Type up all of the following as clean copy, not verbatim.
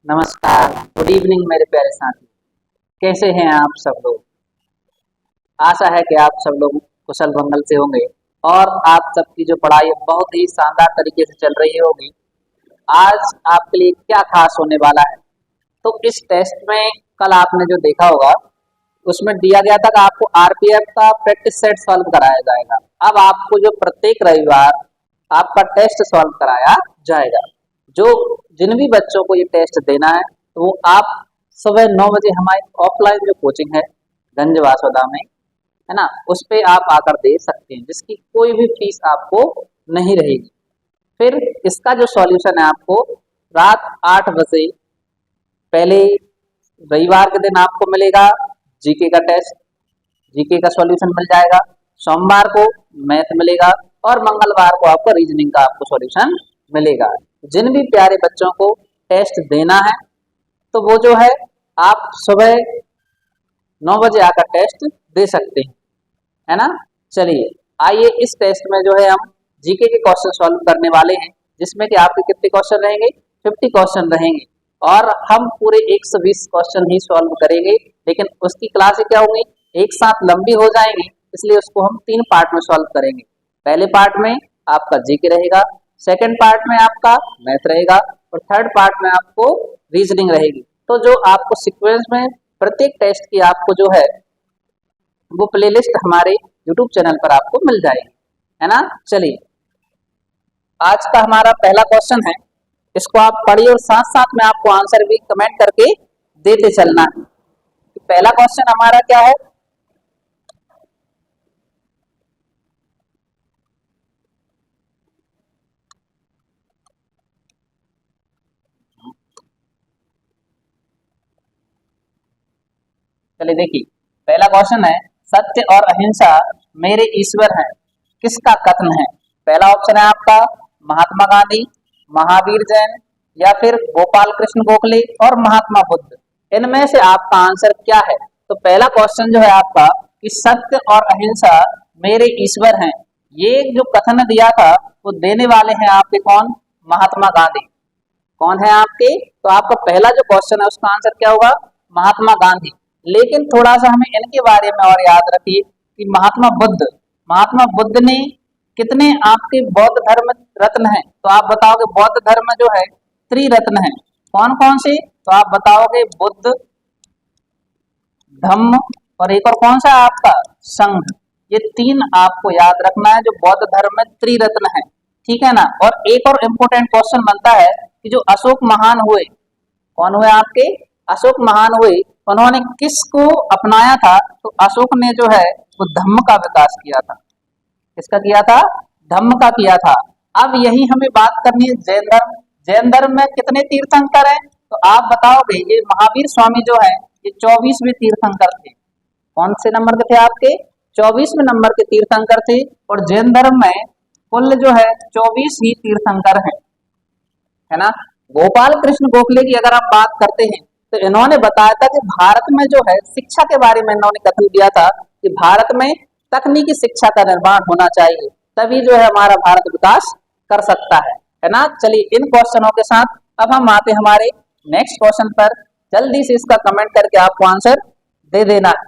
नमस्कार, good evening मेरे प्यारे साथी। कैसे हैं आप सब लोग? आशा है कि आप सब लोग कुशल मंगल से होंगे और आप सबकी जो पढ़ाई है बहुत ही शानदार तरीके से चल रही होगी। आज आपके लिए क्या खास होने वाला है? तो इस टेस्ट में कल आपने जो देखा होगा उसमें दिया गया था कि आपको आरपीएफ का प्रैक्टिस सेट सॉल्व कराया जाएगा। अब आपको जो प्रत्येक रविवार आपका टेस्ट सॉल्व कराया जाएगा। जो जिन भी बच्चों को ये टेस्ट देना है तो वो आप सुबह 9 बजे हमारी ऑफलाइन जो कोचिंग है गंज वासोदा में, है ना, उस पे आप आकर दे सकते हैं, जिसकी कोई भी फीस आपको नहीं रहेगी। फिर इसका जो सॉल्यूशन है आपको रात 8 बजे पहले रविवार के दिन आपको मिलेगा जीके का टेस्ट, जीके का सॉल्यूशन मिल जाएगा। सोमवार को मैथ मिलेगा और मंगलवार को आपको रीजनिंग का आपको सॉल्यूशन मिलेगा। जिन भी प्यारे बच्चों को टेस्ट देना है तो वो जो है आप सुबह 9 बजे आकर टेस्ट दे सकते हैं, है ना। चलिए आइए इस टेस्ट में जो है हम जीके के क्वेश्चन सॉल्व करने वाले हैं, जिसमें कि आपके कितने क्वेश्चन रहेंगे? 50 क्वेश्चन रहेंगे और हम पूरे 120 क्वेश्चन ही सॉल्व करेंगे। लेकिन उसकी क्लासें क्या होंगी, एक साथ लंबी हो जाएंगी, इसलिए उसको हम 3 पार्ट में सॉल्व करेंगे। पहले पार्ट में आपका जीके रहेगा, सेकंड पार्ट में आपका मैथ रहेगा और थर्ड पार्ट में आपको रीजनिंग रहेगी। तो जो आपको सीक्वेंस में प्रत्येक टेस्ट की आपको जो है वो प्लेलिस्ट हमारे यूट्यूब चैनल पर आपको मिल जाएगी, है ना। चलिए आज का हमारा पहला क्वेश्चन है, इसको आप पढ़िए और साथ साथ में आपको आंसर भी कमेंट करके देते चलना है। पहला क्वेश्चन हमारा क्या है? चलिए देखिए, पहला क्वेश्चन है, सत्य और अहिंसा मेरे ईश्वर हैं, किसका कथन है? पहला ऑप्शन है आपका महात्मा गांधी, महावीर जैन या फिर गोपाल कृष्ण गोखले और महात्मा बुद्ध। इनमें से आपका आंसर क्या है? तो पहला क्वेश्चन जो है आपका कि सत्य और अहिंसा मेरे ईश्वर हैं, ये जो कथन दिया था वो देने वाले हैं आपके कौन? महात्मा गांधी। कौन है आपके? तो आपका पहला जो क्वेश्चन है उसका आंसर क्या होगा? महात्मा गांधी। लेकिन थोड़ा सा हमें इनके बारे में और याद रखिए कि महात्मा बुद्ध ने कितने आपके बौद्ध धर्म रत्न हैं? तो आप बताओगे बौद्ध धर्म जो है त्रिरत्न है। कौन कौन से? तो आप बताओगे बुद्ध, धम्म और एक और कौन सा है आपका? संघ। ये 3 आपको याद रखना है जो बौद्ध धर्म में त्रिरत्न है, ठीक है ना। और एक और इम्पोर्टेंट क्वेश्चन बनता है कि जो अशोक महान हुए, कौन हुए आपके? अशोक महान हुए, उन्होंने किसको अपनाया था? तो अशोक ने जो है वो धम्म का विकास किया था। किसका किया था? धम्म का किया था। अब यही हमें बात करनी है जैन धर्म। जैन धर्म में कितने तीर्थंकर हैं? तो आप बताओगे ये महावीर स्वामी जो है ये 24वें तीर्थंकर थे। कौन से नंबर के थे आपके? 24वें नंबर के तीर्थंकर थे। और जैन धर्म में कुल जो है 24 ही तीर्थंकर हैं, है ना। गोपाल कृष्ण गोखले की अगर हम बात करते हैं तो इन्होंने बताया था कि भारत में जो है शिक्षा के बारे में इन्होंने कथन दिया था कि भारत में तकनीकी शिक्षा का निर्माण होना चाहिए, तभी जो है हमारा भारत विकास कर सकता है ना। चलिए इन क्वेश्चनों के साथ अब हम आते हमारे नेक्स्ट क्वेश्चन पर। जल्दी से इसका कमेंट करके आपको आंसर दे देना है।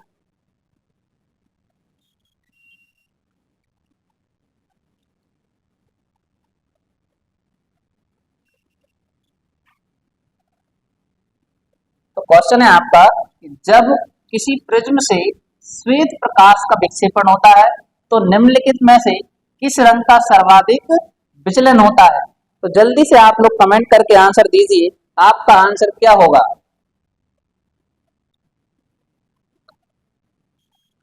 तो क्वेश्चन है आपका कि जब किसी प्रिज्म से श्वेत प्रकाश का विक्षेपण होता है तो निम्नलिखित में से किस रंग का सर्वाधिक विचलन होता है? तो जल्दी से आप लोग कमेंट करके आंसर दीजिए, आपका आंसर क्या होगा?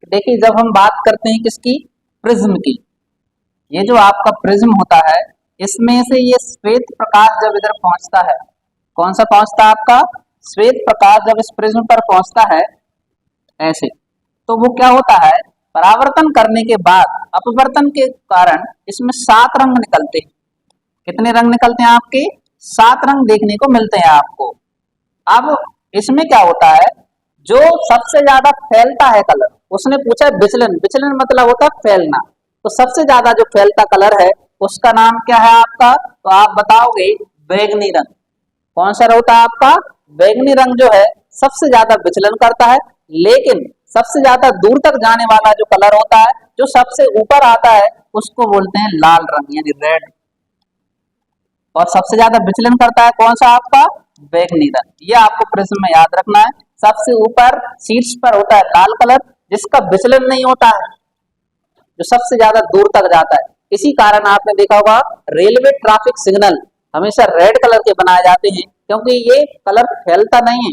देखिए जब हम बात करते हैं किसकी? प्रिज्म की। ये जो आपका प्रिज्म होता है इसमें से ये श्वेत प्रकाश जब इधर पहुंचता है, कौन सा पहुंचता है आपका? श्वेत प्रकाश जब इस प्रिज्म पर पहुंचता है ऐसे, तो वो क्या होता है? परावर्तन करने के बाद अपवर्तन के कारण इसमें 7 रंग निकलते हैं। कितने रंग निकलते हैं आपके? 7 रंग देखने को मिलते हैं आपको। अब इसमें क्या होता है, जो सबसे ज्यादा फैलता है कलर, उसने पूछा विचलन। विचलन मतलब होता है फैलना। तो सबसे ज्यादा जो फैलता कलर है उसका नाम क्या है आपका? तो आप बताओगे बैगनी रंग। कौन सा होता है आपका? बैंगनी रंग जो है सबसे ज्यादा विचलन करता है, लेकिन सबसे ज्यादा दूर तक जाने वाला जो कलर होता है, जो सबसे ऊपर आता है, उसको बोलते हैं लाल रंग यानी रेड। और सबसे ज्यादा विचलन करता है कौन सा आपका, बैंगनी रंग। ये आपको प्रिज्म में याद रखना है। सबसे ऊपर शीर्ष पर होता है लाल कलर, जिसका विचलन नहीं होता है, जो सबसे ज्यादा दूर तक जाता है। इसी कारण आपने देखा होगा रेलवे ट्रैफिक सिग्नल हमेशा रेड कलर के बनाए जाते हैं, क्योंकि ये कलर फैलता नहीं है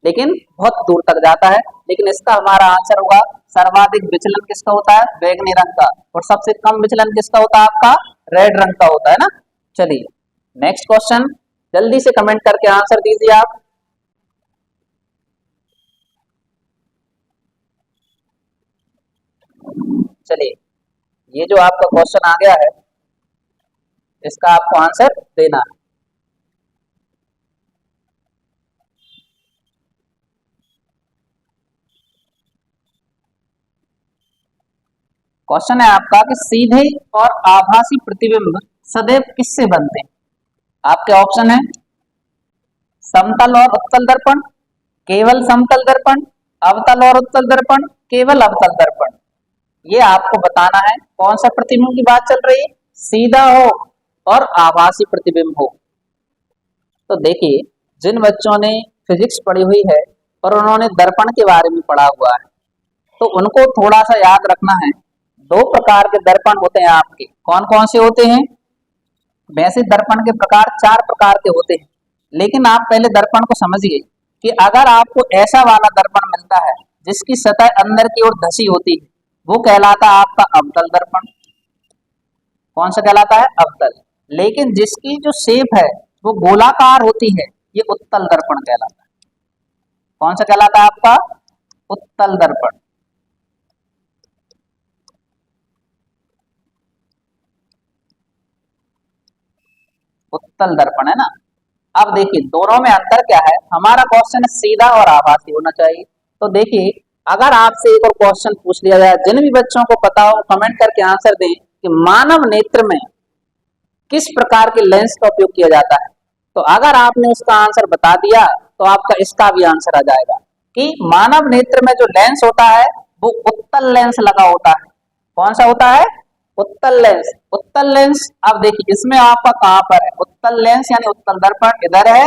लेकिन बहुत दूर तक जाता है। लेकिन इसका हमारा आंसर होगा सर्वाधिक विचलन किसका होता है, बैंगनी रंग का, और सबसे कम विचलन किसका होता है, आपका रेड रंग का होता है ना। चलिए नेक्स्ट क्वेश्चन, जल्दी से कमेंट करके आंसर दीजिए आप। चलिए ये जो आपका क्वेश्चन आ गया है, इसका आपको आंसर देना है। क्वेश्चन है आपका कि सीधे और आभासी प्रतिबिंब सदैव किससे बनते हैं। आपके ऑप्शन है समतल और उत्तल दर्पण, केवल समतल दर्पण, अवतल और उत्तल दर्पण, केवल अवतल दर्पण। ये आपको बताना है कौन सा प्रतिबिंब की बात चल रही है, सीधा हो और आभासी प्रतिबिंब हो। तो देखिए जिन बच्चों ने फिजिक्स पढ़ी हुई है और उन्होंने दर्पण के बारे में पढ़ा हुआ है, तो उनको थोड़ा सा याद रखना है। दो प्रकार के दर्पण होते हैं आपके, कौन कौन से होते हैं। वैसे दर्पण के प्रकार चार प्रकार के होते हैं, लेकिन आप पहले दर्पण को समझिए कि अगर आपको ऐसा वाला दर्पण मिलता है जिसकी सतह अंदर की ओर धसी होती है, वो कहलाता है आपका अवतल दर्पण। कौन सा कहलाता है, अवतल। लेकिन जिसकी जो शेप है वो गोलाकार होती है, ये उत्तल दर्पण कहलाता है। कौन सा कहलाता है आपका, उत्तल दर्पण। उत्तल दर्पण है ना। अब देखिए दोनों में अंतर क्या है। हमारा क्वेश्चन सीधा और आभासी होना चाहिए। तो देखिए अगर आपसे एक और क्वेश्चन पूछ लिया जाए, जिन भी बच्चों को पता हो कमेंट करके आंसर दें कि मानव नेत्र में किस प्रकार के लेंस का उपयोग किया जाता है। तो अगर आपने उसका आंसर बता दिया तो आपका इसका भी आंसर आ जाएगा कि मानव नेत्र में जो लेंस होता है वो उत्तल लेंस लगा होता है। कौन सा होता है, उत्तल लेंस। उत्तल लेंस, अब देखिए इसमें आपका कहां पर है, उत्तल लेंस यानी उत्तल दर्पण इधर है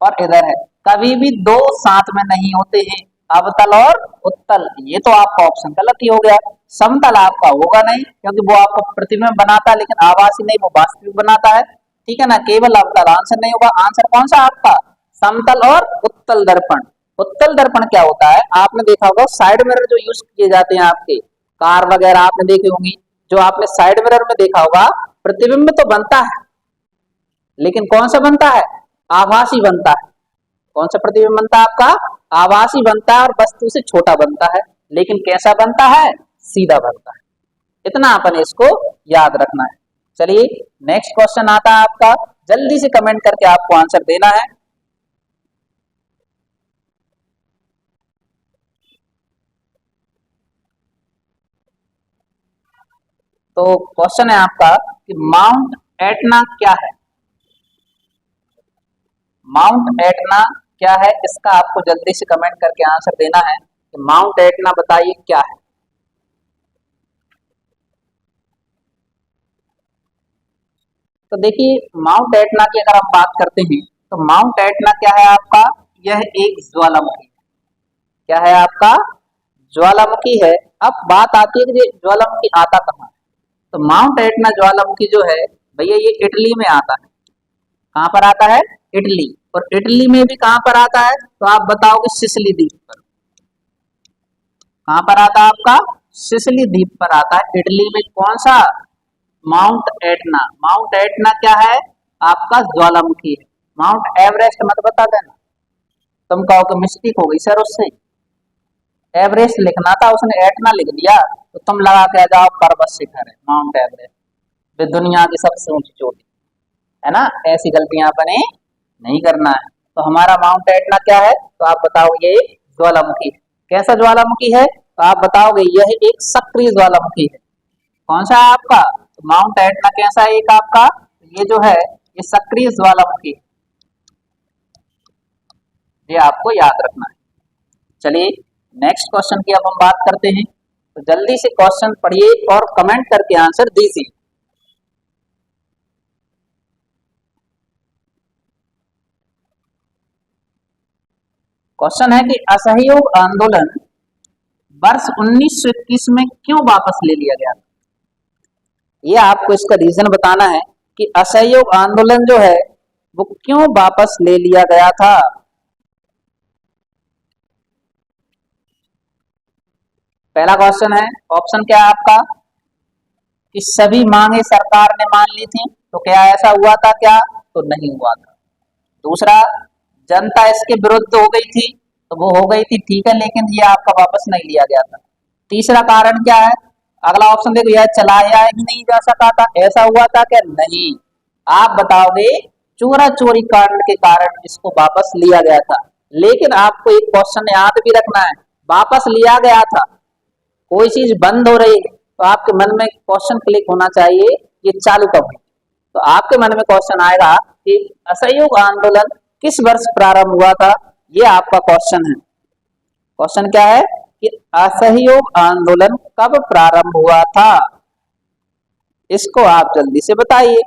और इधर है। कभी भी दो साथ में नहीं होते हैं, अवतल और उत्तल। ये तो आपका ऑप्शन गलत ही हो गया। समतल आपका होगा नहीं, क्योंकि वो आपको प्रतिबिंब बनाता है, लेकिन आभासी नहीं, वो वास्तविक बनाता है। ठीक है ना, केवल अवतल आंसर नहीं होगा। आंसर कौन सा आपका, समतल और उत्तल दर्पण। उत्तल दर्पण क्या होता है, आपने देखा होगा साइड मिरर जो यूज किए जाते हैं आपके कार वगैरह आपने देखी होंगी, जो आपने साइड मिरर में देखा होगा, प्रतिबिंब तो बनता है लेकिन कौन सा बनता है, आभासी बनता है। कौन सा प्रतिबिंब बनता है आपका, आभासी बनता है और वस्तु से छोटा बनता है। लेकिन कैसा बनता है, सीधा बनता है। इतना अपन इसको याद रखना है। चलिए नेक्स्ट क्वेश्चन आता है आपका, जल्दी से कमेंट करके आपको आंसर देना है। तो क्वेश्चन है आपका कि माउंट एटना क्या है। माउंट एटना क्या है, इसका आपको जल्दी से कमेंट करके आंसर देना है कि माउंट एटना बताइए क्या है। तो देखिए माउंट एटना की अगर हम बात करते हैं तो माउंट एटना क्या है आपका, यह एक ज्वालामुखी। क्या है आपका, ज्वालामुखी है। अब बात आती है कि ये ज्वालामुखी आता कहाँ है। तो माउंट एटना ज्वालामुखी जो है भैया ये इटली में आता है। कहाँ पर आता है, इटली। और इटली में भी कहाँ पर आता है, तो आप बताओगे सिसिली द्वीप पर। कहाँ पर आता है आपका, सिसिली द्वीप पर आता है। इटली में कौन सा, माउंट एटना। माउंट एटना क्या है आपका, ज्वालामुखी है। माउंट एवरेस्ट मत बता देना, तुम कहो कि मिस्टेक हो गई सर उससे, एवरेस्ट लिखना था उसने एटना लिख दिया, तो तुम लगा के आ जाओ पर्वत शिखर है माउंट एवरेस्ट, जो दुनिया की सबसे ऊंची चोटी है ना। ऐसी गलतियां अपने नहीं करना है। तो हमारा माउंट एटना क्या है, तो आप बताओगे ये ज्वालामुखी। कैसा ज्वालामुखी है, तो आप बताओगे यह एक सक्रिय ज्वालामुखी है। कौन सा है आपका, तो माउंट एटना कैसा है एक आपका, ये जो है ये सक्रिय ज्वालामुखी। ये आपको याद रखना है। चलिए नेक्स्ट क्वेश्चन की अब हम बात करते हैं। तो जल्दी से क्वेश्चन पढ़िए और कमेंट करके आंसर दीजिए। क्वेश्चन है कि असहयोग आंदोलन वर्ष 1921 में क्यों वापस ले लिया गया? ये आपको इसका रीजन बताना है कि असहयोग आंदोलन जो है वो क्यों वापस ले लिया गया था। पहला क्वेश्चन है, ऑप्शन क्या है आपका कि सभी मांगे सरकार ने मान ली थी, तो क्या ऐसा हुआ था क्या? तो नहीं हुआ था। दूसरा, जनता इसके विरुद्ध हो गई थी, तो वो हो गई थी ठीक है, लेकिन ये आपका वापस नहीं लिया गया था। तीसरा कारण क्या है? अगला ऑप्शन देखो, यह चलाया ही नहीं जा सका था, ऐसा हुआ था क्या? नहीं। आप बताओगे चोरा चोरी कांड के कारण इसको वापस लिया गया था। लेकिन आपको एक क्वेश्चन याद भी रखना है, वापस लिया गया था, कोई चीज बंद हो रही है तो आपके मन में क्वेश्चन क्लिक होना चाहिए ये चालू कब हुई। तो आपके मन में क्वेश्चन आएगा कि असहयोग आंदोलन किस वर्ष प्रारंभ हुआ था, ये आपका क्वेश्चन है। क्वेश्चन क्या है कि असहयोग आंदोलन कब प्रारंभ हुआ था, इसको आप जल्दी से बताइए।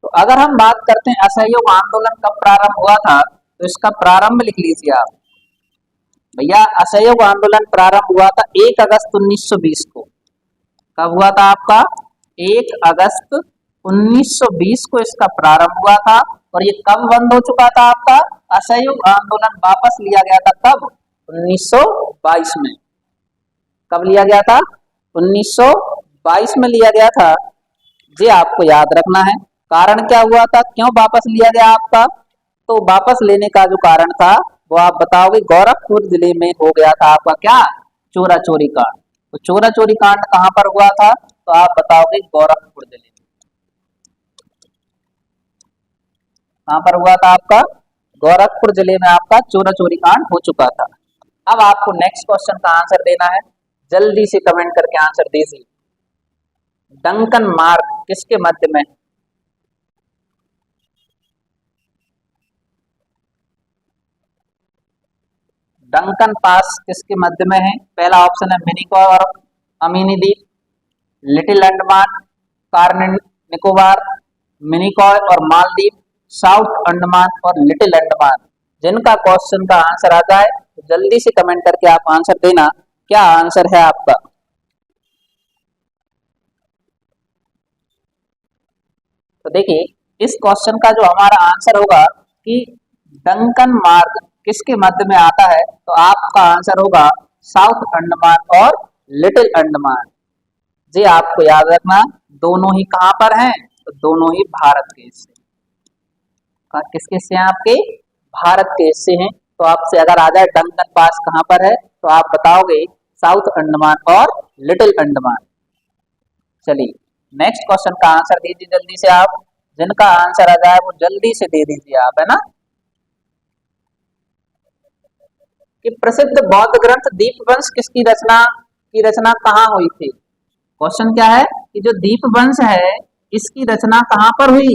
तो अगर हम बात करते हैं असहयोग आंदोलन कब प्रारंभ हुआ था, तो इसका प्रारंभ लिख लीजिए आप। भैया असहयोग आंदोलन प्रारंभ हुआ था 1 अगस्त 1920 को। कब हुआ था आपका? 1 अगस्त 1920 को इसका प्रारंभ हुआ था। और ये कब बंद हो चुका था आपका? असहयोग आंदोलन वापस लिया गया था कब? 1922 में। कब लिया गया था? 1922 में लिया गया था। ये आपको याद रखना है। कारण क्या हुआ था, क्यों वापस लिया गया आपका? तो वापस लेने का जो कारण था वो आप बताओगे, गोरखपुर जिले में हो गया था आपका क्या? चोरा चोरी कांड। तो चोरा चोरी कांड कहां पर हुआ था? तो आप बताओगे गोरखपुर जिले में। कहां पर हुआ था आपका? गोरखपुर जिले में आपका चोरा चोरी कांड हो चुका था। अब आपको नेक्स्ट क्वेश्चन का आंसर देना है, जल्दी से कमेंट करके आंसर दीजिए। डंकन मार्ग किसके मध्य में? डंकन पास किसके मध्य में है? पहला ऑप्शन है मिनिकॉय और अमीनी द्वीप, लिटिल अंडमान, कारन निकोबार, मिनिकॉय और मालदीव, साउथ अंडमान और लिटिल अंडमान। जिनका क्वेश्चन का आंसर आ जाए तो जल्दी से कमेंट करके आप आंसर देना, क्या आंसर है आपका। तो देखिए इस क्वेश्चन का जो हमारा आंसर होगा कि डंकन मार्ग किसके मध्य में आता है, तो आपका आंसर होगा साउथ अंडमान और लिटिल अंडमान। जी आपको याद रखना, दोनों ही कहां पर हैं? तो दोनों ही भारत के हिस्से। किसके हिस्से हैं आपके? भारत के हिस्से हैं। तो आपसे अगर आ जाए डंकन पास कहां पर है, तो आप बताओगे साउथ अंडमान और लिटिल अंडमान। चलिए नेक्स्ट क्वेश्चन का आंसर दीजिए जल्दी से आप। जिनका आंसर आ जाए वो जल्दी से दे दीजिए आप, है ना। कि प्रसिद्ध बौद्ध ग्रंथ दीपवंश की रचना कहाँ हुई थी? क्वेश्चन क्या है कि जो दीपवंश है इसकी रचना कहां पर हुई?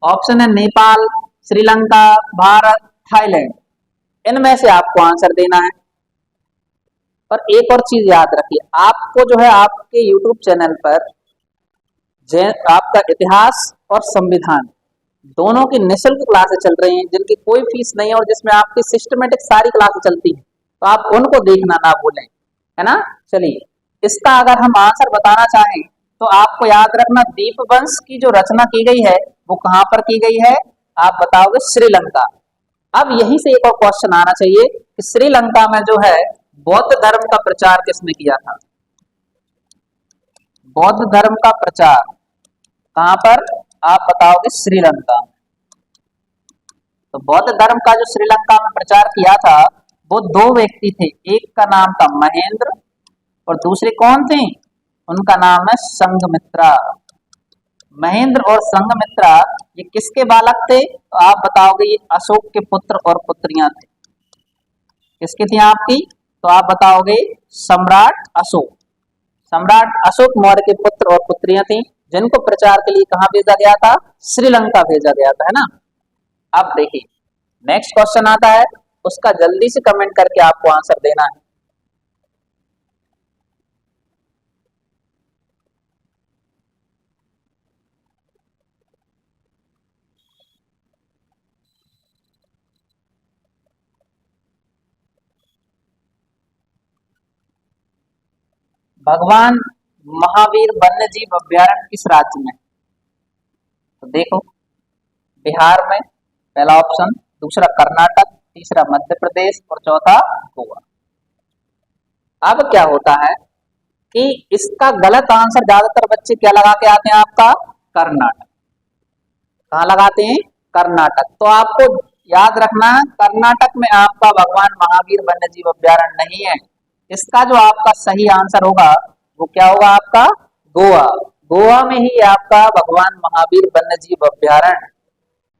ऑप्शन है नेपाल, श्रीलंका, भारत, थाईलैंड। इनमें से आपको आंसर देना है। और एक और चीज याद रखिए, आपको जो है आपके YouTube चैनल पर आपका इतिहास और संविधान दोनों की निःशुल्क क्लासेस चल रही हैं, जिनकी कोई फीस नहीं है और जिसमें आपकी सिस्टमेटिक सारी क्लासेस चलती हैं, तो आप उनको देखना ना भूलें, है ना। चलिए इसका अगर हम आंसर बताना चाहें तो आपको याद रखना, दीपवंश की जो रचना की गई है वो कहां पर की गई है? आप बताओगे श्रीलंका। अब यहीं से एक और क्वेश्चन आना चाहिए कि श्रीलंका में जो है बौद्ध धर्म का प्रचार किसने किया था? बौद्ध धर्म का प्रचार कहां पर? आप बताओगे श्रीलंका। तो बौद्ध धर्म का जो श्रीलंका में प्रचार किया था वो दो व्यक्ति थे, एक का नाम था महेंद्र और दूसरे कौन थे? उनका नाम है संघमित्रा। महेंद्र और संघमित्रा ये किसके बालक थे? तो आप बताओगे ये अशोक के पुत्र और पुत्रियां थे। किसकी थी आपकी? तो आप बताओगे सम्राट अशोक। सम्राट अशोक मौर्य के पुत्र और पुत्रियां थी, जिनको प्रचार के लिए कहां भेजा गया था? श्रीलंका भेजा गया था, है ना। अब देखिए नेक्स्ट क्वेश्चन आता है, उसका जल्दी से कमेंट करके आपको आंसर देना है। भगवान महावीर वन्य जीव अभ्यारण्य किस राज्य में? तो देखो, बिहार में पहला ऑप्शन, दूसरा कर्नाटक, तीसरा मध्य प्रदेश और चौथा गोवा। अब क्या होता है कि इसका गलत आंसर ज्यादातर बच्चे क्या लगा के आते हैं, आपका कर्नाटक। कहाँ लगाते हैं? कर्नाटक। तो आपको याद रखना, कर्नाटक में आपका भगवान महावीर वन्य जीव अभ्यारण्य नहीं है। इसका जो आपका सही आंसर होगा वो क्या होगा, आपका गोवा। गोवा में ही आपका भगवान महावीर वन्य जीव अभ्यारण्य,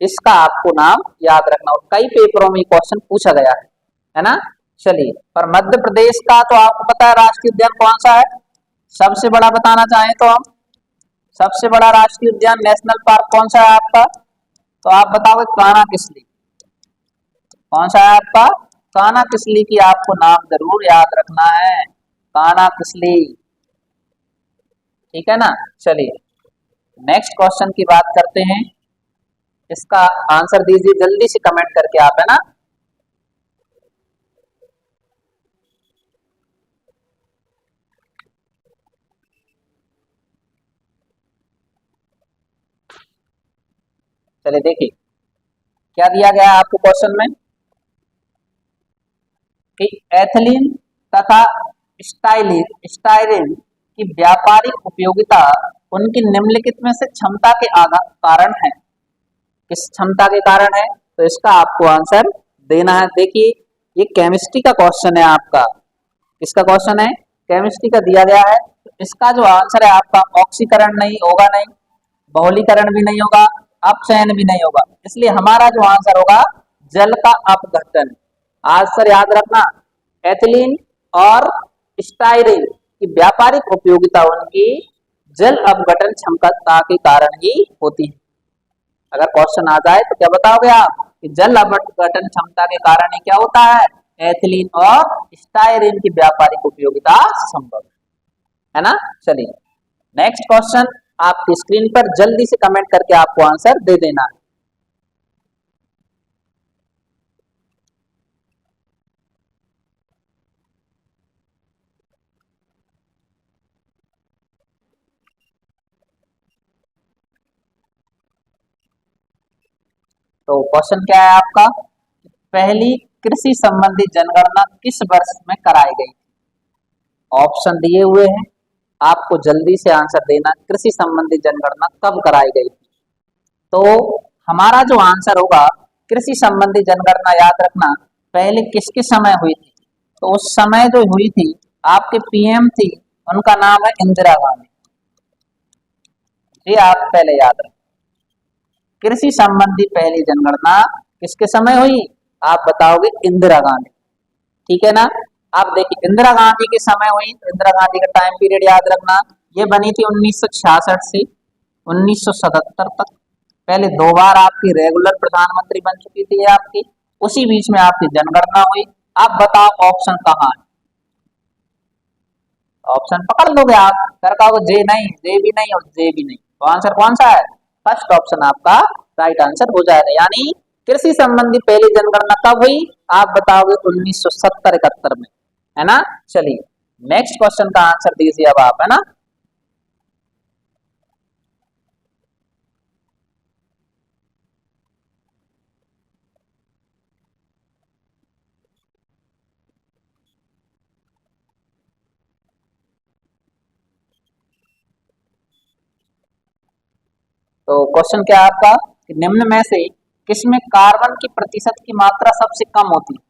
इसका आपको नाम याद रखना। और कई पेपरों में क्वेश्चन पूछा गया है ना। चलिए, पर मध्य प्रदेश का तो आपको पता है राष्ट्रीय उद्यान कौन सा है? सबसे बड़ा बताना चाहें तो हम, सबसे बड़ा राष्ट्रीय उद्यान नेशनल पार्क कौन सा है आपका? तो आप बताओगे कान्हा-किसली। कौन सा है आपका? कान्हा-किसली की आपको नाम जरूर याद रखना है, कान्हा-किसली। ठीक है ना। चलिए नेक्स्ट क्वेश्चन की बात करते हैं, इसका आंसर दीजिए जल्दी से कमेंट करके आप, है ना। चलिए देखिए क्या दिया गया है आपको क्वेश्चन में कि एथिलीन तथा स्टाइरीन की व्यापारिक उपयोगिता उनकी निम्नलिखित में से क्षमता के कारण है। किस क्षमता के कारण है? तो इसका आपको आंसर देना है। देखिए ये केमिस्ट्री का क्वेश्चन है आपका। किसका क्वेश्चन है? केमिस्ट्री का दिया गया है। तो इसका जो आंसर है आपका ऑक्सीकरण नहीं होगा, नहीं बहुलीकरण भी नहीं होगा, अपचयन भी नहीं होगा। इसलिए हमारा जो आंसर होगा जल का अपघटन। आज सर याद रखना, एथिलीन और स्टाइरीन की व्यापारिक उपयोगिता उनकी जल अपघटन क्षमता के कारण ही होती है। अगर क्वेश्चन आ जाए तो क्या बताओगे आप कि जल अपघटन क्षमता के कारण ही क्या होता है, एथिलीन और स्टाइरीन की व्यापारिक उपयोगिता संभव है ना। चलिए नेक्स्ट क्वेश्चन आपकी स्क्रीन पर, जल्दी से कमेंट करके आपको आंसर दे देना है। तो क्वेश्चन क्या है आपका, पहली कृषि संबंधी जनगणना किस वर्ष में कराई गई? ऑप्शन दिए हुए हैं, आपको जल्दी से आंसर देना, कृषि संबंधी जनगणना कब कराई गई थी। तो हमारा जो आंसर होगा कृषि संबंधी जनगणना, याद रखना पहले किसके समय हुई थी। तो उस समय जो हुई थी आपके पीएम थी, उनका नाम है इंदिरा गांधी। ये आप पहले याद रखें, कृषि संबंधी पहली जनगणना किसके समय हुई, आप बताओगे इंदिरा गांधी। ठीक है ना। आप देखिए इंदिरा गांधी के समय हुई, तो इंदिरा गांधी का टाइम पीरियड याद रखना, ये बनी थी 1966 से 1977 तक। पहले 2 बार आपकी रेगुलर प्रधानमंत्री बन चुकी थी आपकी, उसी बीच में आपकी जनगणना हुई। आप बताओ ऑप्शन कहाँ है? ऑप्शन पकड़ लोगे आप, कर कहोगे जे नहीं, जे भी नहीं और जे भी नहीं। तो आंसर कौन सा है? फर्स्ट ऑप्शन आपका राइट आंसर हो जाएगा। यानी कृषि संबंधी पहली जनगणना कब हुई, आप बताओगे 1970-71 में, है ना। चलिए नेक्स्ट क्वेश्चन का आंसर दीजिए अब आप, है ना। तो क्वेश्चन क्या है आपका कि निम्न में से किसमें कार्बन की प्रतिशत की मात्रा सबसे कम होती है?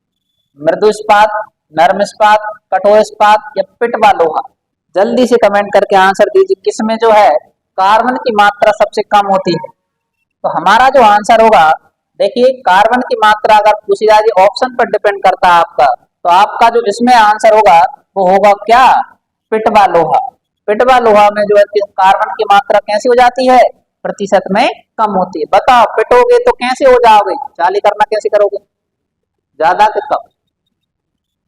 मृदु इस्पात, नरम इस्पात, कठोर इस्पात या पिटवा लोहा? जल्दी से कमेंट करके आंसर दीजिए, किसमें जो है कार्बन की मात्रा सबसे कम होती है। तो हमारा जो आंसर होगा, देखिए कार्बन की मात्रा अगर पूछी जाए ऑप्शन पर डिपेंड करता है आपका, तो आपका जो इसमें आंसर होगा वो होगा क्या, पिटवा लोहा। पिटवा लोहा में जो है कार्बन की मात्रा कैसी हो जाती है, प्रतिशत में कम होती है। बताओ पिटोगे तो कैसे हो जाओगे, चाली करना कैसे करोगे, ज्यादा कि कम?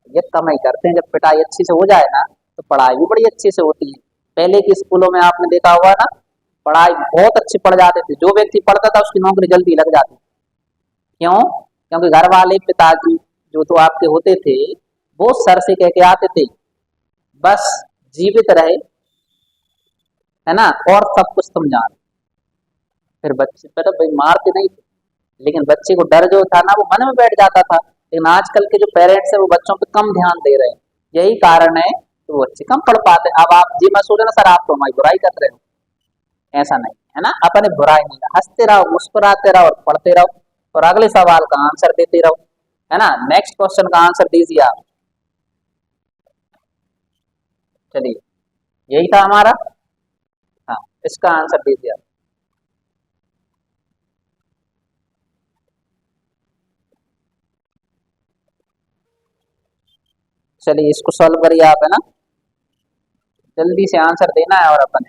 ये कम ही करते हैं। जब पिटाई अच्छी से हो जाए ना तो पढ़ाई भी बड़ी अच्छी से होती है। पहले के स्कूलों में आपने देखा होगा ना, पढ़ाई बहुत अच्छी पढ़ जाते थे, जो व्यक्ति पढ़ता था उसकी नौकरी जल्दी लग जाती थी। क्यों? क्योंकि घर वाले पिताजी जो तो आपके होते थे वो सर से कह के आते थे बस जीवित रहे, है ना, और सब कुछ तुम जानो। फिर बच्चे पर भाई मारते नहीं थे, लेकिन बच्चे को डर जो था ना वो मन में बैठ जाता था। लेकिन आजकल के जो पेरेंट्स है वो बच्चों पे कम ध्यान दे रहे हैं, यही कारण है कि वो बच्चे कम पढ़ पाते। अब आप जी मत सोचो ना सर आप तो हमारी बुराई कर रहे हो, ऐसा नहीं है ना। अपने बुराई नहीं, हंसते रहो, मुस्कुराते रहो और पढ़ते रहो और अगले सवाल का आंसर देते रहो, है ना। नेक्स्ट क्वेश्चन का आंसर दीजिए आप। चलिए यही था हमारा, हाँ इसका आंसर दीजिए आप। चलिए इसको सॉल्व करिए आप, है ना, जल्दी से आंसर देना है और अपन।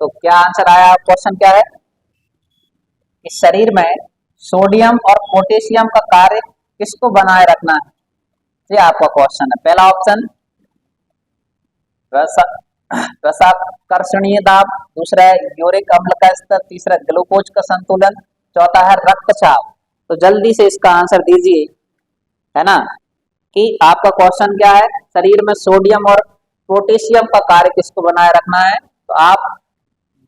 तो क्या आंसर आया, क्वेश्चन क्या है? इस शरीर में सोडियम और पोटेशियम का कार्य किसको बनाए रखना है? ये आपका क्वेश्चन है। पहला ऑप्शन रसा रसाकर्षणीय दाब, दूसरा है यूरिक अम्ल का स्तर, तीसरा ग्लूकोज का संतुलन, चौथा है रक्तचाप। तो जल्दी से इसका आंसर दीजिए, है ना, कि आपका क्वेश्चन क्या है, शरीर में सोडियम और पोटेशियम का कार्य किसको बनाए रखना है? तो आप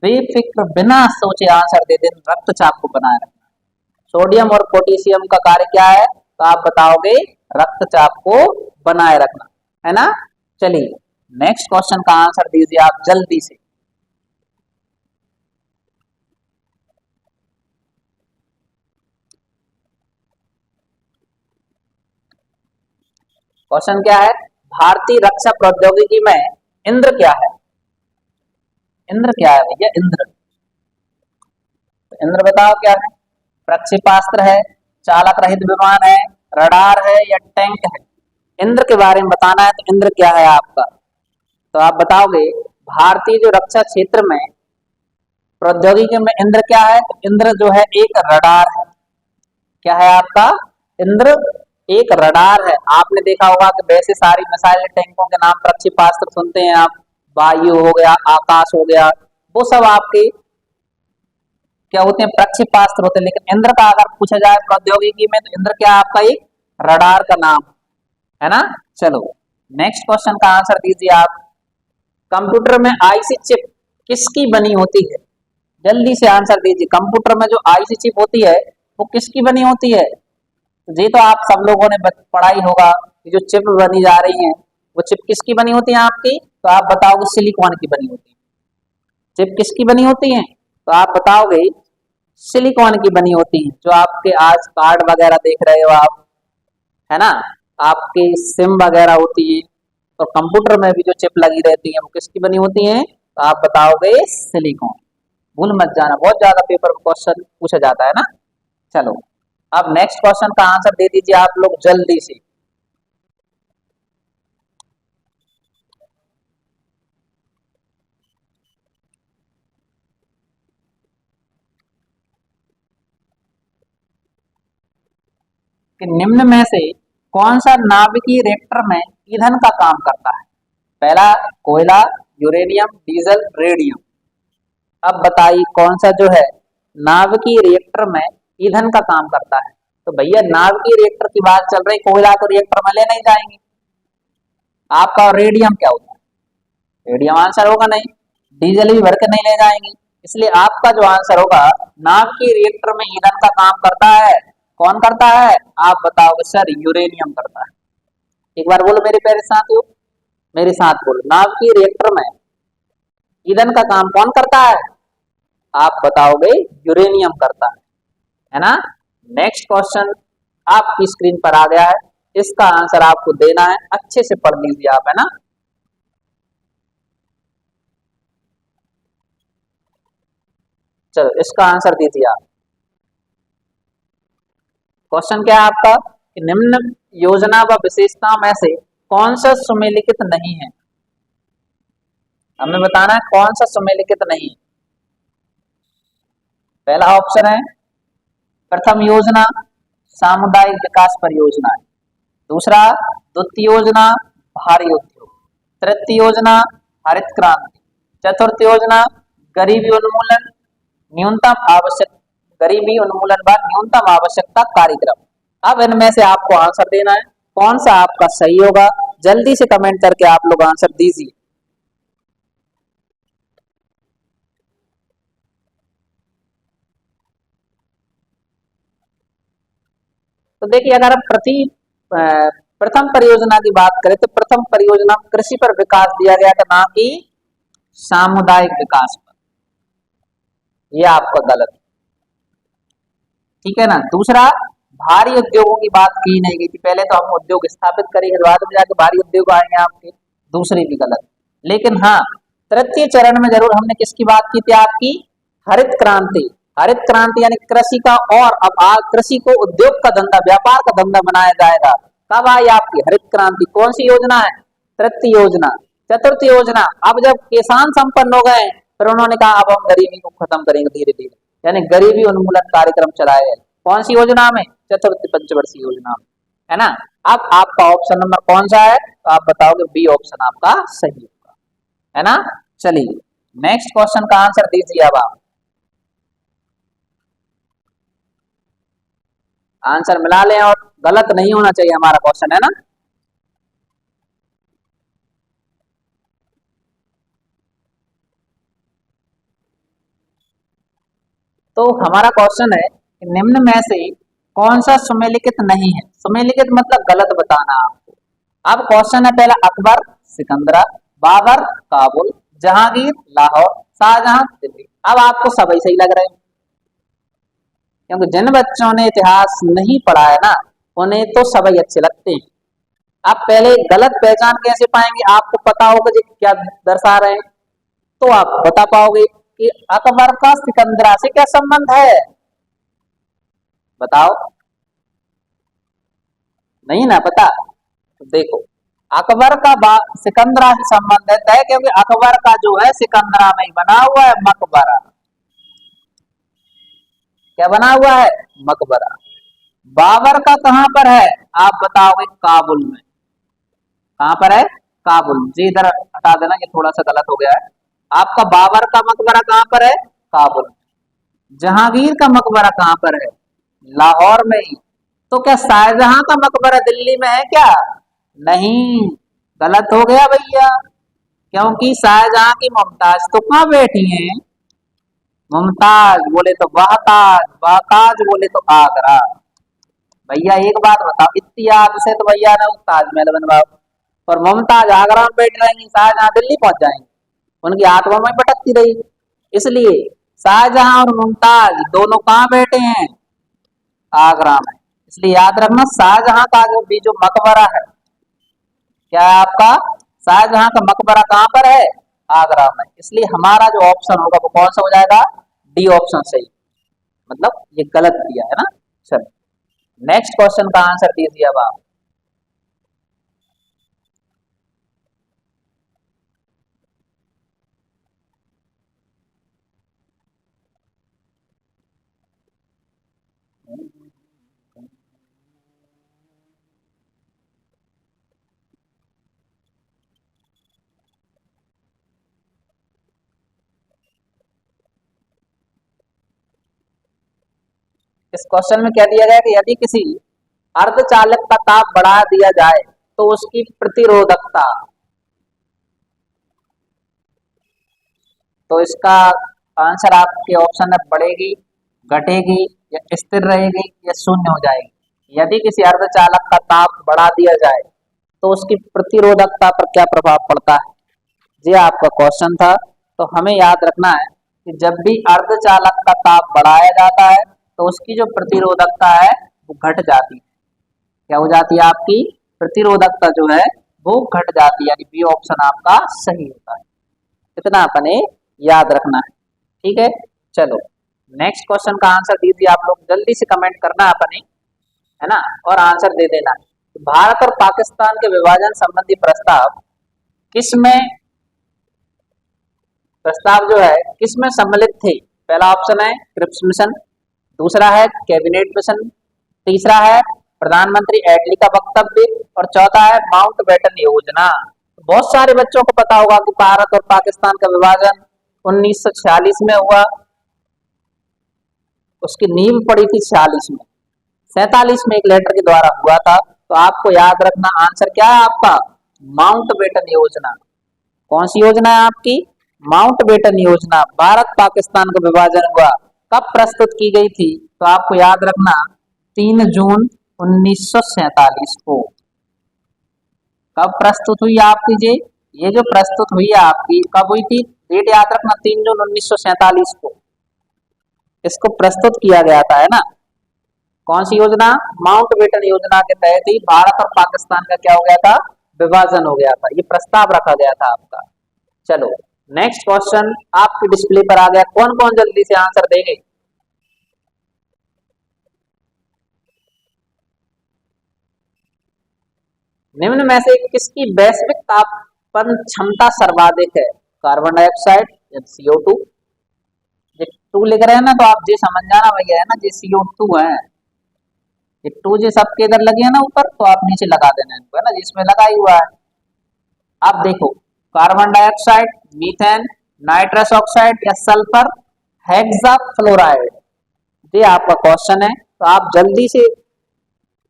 बेफिक्र बिना सोचे आंसर दे दें, रक्तचाप को बनाए रखना। सोडियम और पोटेशियम का कार्य क्या है? तो आप बताओगे रक्तचाप को बनाए रखना, है ना। चलिए नेक्स्ट क्वेश्चन का आंसर दीजिए आप जल्दी से। क्वेश्चन क्या है? भारतीय रक्षा प्रौद्योगिकी में इंद्र क्या है? इंद्र क्या है भैया? इंद्र, तो इंद्र बताओ क्या है? प्रक्षेपास्त्र है, चालक रहित विमान है, रडार है या टैंक है? इंद्र के बारे में बताना है, तो इंद्र क्या है आपका? तो आप बताओगे भारतीय जो रक्षा क्षेत्र में प्रौद्योगिकी में इंद्र क्या है? तो इंद्र जो है एक रडार है। क्या है आपका? इंद्र एक रडार है। आपने देखा होगा कि वैसे सारी मिसाइल टैंकों के नाम प्रक्षेपास्त्र सुनते हैं आप, वायु हो गया, आकाश हो गया, वो सब आपके क्या होते हैं? प्रक्षेपास्त्र होते हैं। लेकिन इंद्र का अगर पूछा जाए प्रौद्योगिकी में, तो इंद्र क्या आपका? एक रडार का नाम, है ना। चलो नेक्स्ट क्वेश्चन का आंसर दीजिए आप। कंप्यूटर में आईसी चिप किसकी बनी होती है? जल्दी से आंसर दीजिए। कंप्यूटर में जो आईसी चिप होती है वो किसकी बनी होती है? जी तो आप सब लोगों ने पढ़ाई होगा कि जो चिप बनी जा रही है वो चिप किसकी बनी होती है आपकी? तो आप बताओगे सिलिकॉन की बनी होती है। चिप किसकी बनी होती है? तो आप बताओगे सिलिकॉन की बनी होती है। जो आपके आज कार्ड वगैरह देख रहे हो आप, है ना, आपकी सिम वगैरह होती है, तो कंप्यूटर में भी जो चिप लगी रहती है वो किसकी बनी होती है? तो आप बताओगे सिलिकॉन। भूल मत जाना, बहुत ज्यादा पेपर में क्वेश्चन पूछा जाता है ना। चलो अब नेक्स्ट क्वेश्चन का आंसर दे दीजिए आप लोग जल्दी से। कि निम्न में से कौन सा नाभिकीय रिएक्टर में ईंधन का काम करता है? पहला कोयला, यूरेनियम, डीजल, रेडियम। अब बताइए कौन सा जो है नाभिकीय रिएक्टर में ईंधन का काम करता है? तो भैया नाभिकीय रिएक्टर की बात चल रही, कोयला तो रिएक्टर में ले नहीं जाएंगे आपका। रेडियम क्या होता है? रेडियम आंसर होगा नहीं। डीजल भी भर के नहीं ले जाएंगे। इसलिए आपका जो आंसर होगा, नाभिकीय रिएक्टर में ईंधन का काम करता है, कौन करता है? आप बताओगे सर यूरेनियम करता है। एक बार बोलो मेरे प्यारे साथियों, मेरे साथ बोलो, नाभिकीय रिएक्टर में ईंधन का काम कौन करता है? आप बताओगे यूरेनियम करता है ना। नेक्स्ट क्वेश्चन आपकी स्क्रीन पर आ गया है, इसका आंसर आपको देना है, अच्छे से पढ़ लीजिए आप, है ना। चलो इसका आंसर दीजिए आप। क्वेश्चन क्या है आपका? कि निम्न योजना व विशेषताओं में से कौन सा सुमेलित नहीं है। हमें बताना है कौन सा सुमेलित नहीं है। पहला ऑप्शन है प्रथम योजना सामुदायिक विकास परियोजना है। दूसरा द्वितीय योजना भारी उद्योग। तृतीय योजना हरित क्रांति। चतुर्थ योजना गरीबी उन्मूलन न्यूनतम आवश्यक गरीबी उन्मूलन व न्यूनतम आवश्यकता कार्यक्रम। अब इनमें से आपको आंसर देना है, कौन सा आपका सही होगा। जल्दी से कमेंट करके आप लोग आंसर दीजिए। तो देखिए, अगर हम प्रथम परियोजना की बात करें तो प्रथम परियोजना कृषि पर विकास दिया गया था, ना कि सामुदायिक विकास पर। यह आपका गलत है, ठीक है ना। दूसरा भारी उद्योगों की बात की नहीं गई थी, पहले तो हम उद्योग स्थापित करेंगे बाद में जाके भारी उद्योग आएंगे आपके। दूसरी भी गलत। लेकिन हाँ, तृतीय चरण में जरूर हमने किसकी बात की थी, आपकी हरित क्रांति। हरित क्रांति यानी कृषि का, और अब कृषि को उद्योग का धंधा, व्यापार का धंधा बनाया जाएगा। कब आई आपकी हरित क्रांति, कौन सी योजना है, तृतीय योजना। चतुर्थ योजना, अब जब किसान संपन्न हो गए फिर उन्होंने कहा अब हम गरीबी को खत्म करेंगे धीरे धीरे, यानी गरीबी उन्मूलन कार्यक्रम चलाए गए। कौन सी योजना में, चतुर्थ पंचवर्षीय योजना में, है ना। अब आपका ऑप्शन नंबर कौन सा है, तो आप बताओगे बी ऑप्शन आपका सही होगा, है ना। चलिए नेक्स्ट क्वेश्चन का आंसर दीजिए। अब आप आंसर मिला लें, और गलत नहीं होना चाहिए हमारा क्वेश्चन, है ना। तो हमारा क्वेश्चन है कि निम्न में से कौन सा सुमेलित नहीं है। सुमेलित मतलब गलत बताना आपको। अब क्वेश्चन है पहला अकबर सिकंदरा, बाबर काबुल, जहांगीर लाहौर, शाहजहां दिल्ली। अब आपको सभी सही लग रहे हैं, क्योंकि जिन बच्चों ने इतिहास नहीं पढ़ा है ना, उन्हें तो सभी अच्छे लगते हैं। आप पहले गलत पहचान कैसे पाएंगे, आपको पता होगा जी क्या दर्शा रहे हैं, तो आप बता पाओगे कि अकबर का सिकंदरा से क्या संबंध है। बताओ, नहीं ना पता, तो देखो अकबर का सिकंदरा से संबंध है, क्योंकि अकबर का जो है सिकंदरा में ही बना हुआ है मकबरा। क्या बना हुआ है, मकबरा। बाबर का कहां पर है, आप बताओगे काबुल में। कहां पर है, काबुल। जी इधर हटा देना, ये थोड़ा सा गलत हो गया है। आपका बाबर का मकबरा कहां पर है, काबुल। जहांगीर का मकबरा कहां पर है, लाहौर में ही। तो क्या शाहजहां का मकबरा दिल्ली में है क्या, नहीं, गलत हो गया भैया। क्योंकि शाहजहां की मुमताज तो कहां बैठी हैं, मुमताज बोले तो बहताज, बहताज बोले तो आगरा। भैया एक बात बताओ, इतनी याद से तो भैया ने ताजमहल बनवाओ, और मुमताज आगरा में बैठ रहेंगी, शाहजहां दिल्ली पहुंच जाएंगे, उनकी आत्मा में भटकती रही। इसलिए शाहजहां और मुमताज दोनों कहां बैठे हैं, आगरा में। इसलिए याद रखना, शाहजहां का जो मकबरा है, क्या है आपका, शाहजहां का मकबरा कहां पर है, आगरा में। इसलिए हमारा जो ऑप्शन होगा वो कौन सा हो जाएगा, डी ऑप्शन सही। मतलब ये गलत दिया है ना। चलो नेक्स्ट क्वेश्चन का आंसर दीजिए अब आप। इस क्वेश्चन में क्या दिया गया कि यदि किसी अर्धचालक का ताप बढ़ा दिया जाए तो उसकी प्रतिरोधकता, तो इसका आंसर आपके ऑप्शन है बढ़ेगी, घटेगी, या स्थिर रहेगी, या शून्य हो जाएगी। यदि किसी अर्धचालक का ताप बढ़ा दिया जाए तो उसकी प्रतिरोधकता पर क्या प्रभाव पड़ता है, ये आपका क्वेश्चन था। तो हमें याद रखना है कि जब भी अर्धचालक का ताप बढ़ाया जाता है तो उसकी जो प्रतिरोधकता है वो घट जाती है। क्या हो जाती है, आपकी प्रतिरोधकता जो है वो घट जाती है, यानी बी ऑप्शन आपका सही होता है। इतना अपने याद रखना है, ठीक है। चलो नेक्स्ट क्वेश्चन का आंसर दीजिए आप लोग, जल्दी से कमेंट करना अपने। है ना, और आंसर दे देना। भारत और पाकिस्तान के विभाजन संबंधी प्रस्ताव किसमें, प्रस्ताव जो है किसमें सम्मिलित थे? पहला ऑप्शन है क्रिप्स मिशन, दूसरा है कैबिनेट मिशन, तीसरा है प्रधानमंत्री एटली का वक्तव्य और चौथा है माउंटबेटन योजना। बहुत सारे बच्चों को पता होगा कि भारत और पाकिस्तान का विभाजन 1946 में हुआ, उसकी नींव पड़ी थी 46 में, 47 में एक लेटर के द्वारा हुआ था। तो आपको याद रखना आंसर क्या है आपका, माउंटबेटन योजना। कौन सी योजना है आपकी, माउंटबेटन योजना। भारत पाकिस्तान का विभाजन हुआ, कब प्रस्तुत की गई थी? तो आपको याद रखना 3 जून 1947 को। कब प्रस्तुत हुई आपकी ये जो प्रस्तुत हुई है आपकी, कब हुई थी? डेट याद रखना 3 जून 1947 को इसको प्रस्तुत किया गया था, है ना। कौन सी योजना? माउंटबेटन योजना के तहत ही भारत और पाकिस्तान का क्या हो गया था, विभाजन हो गया था, ये प्रस्ताव रखा गया था आपका। चलो नेक्स्ट क्वेश्चन आपके डिस्प्ले पर आ गया, कौन कौन जल्दी से आंसर देंगे? निम्न में से किसकी वैश्विक तापमान क्षमता सर्वाधिक है? कार्बन डाइऑक्साइड या CO2? ये 2 लिख रहे हैं ना, तो आप ये समझ जाना भैया, है ना, ये CO2 है। ये 2 जो सबके इधर लगे हैं ना ऊपर, तो आप नीचे लगा देना इनको, है ना, जिसमें लगा ही हुआ है। अब देखो, carbon dioxide, methane, nitrous oxide या सल्फर हेक्साफ्लोराइड, ये आपका क्वेश्चन है। तो आप जल्दी से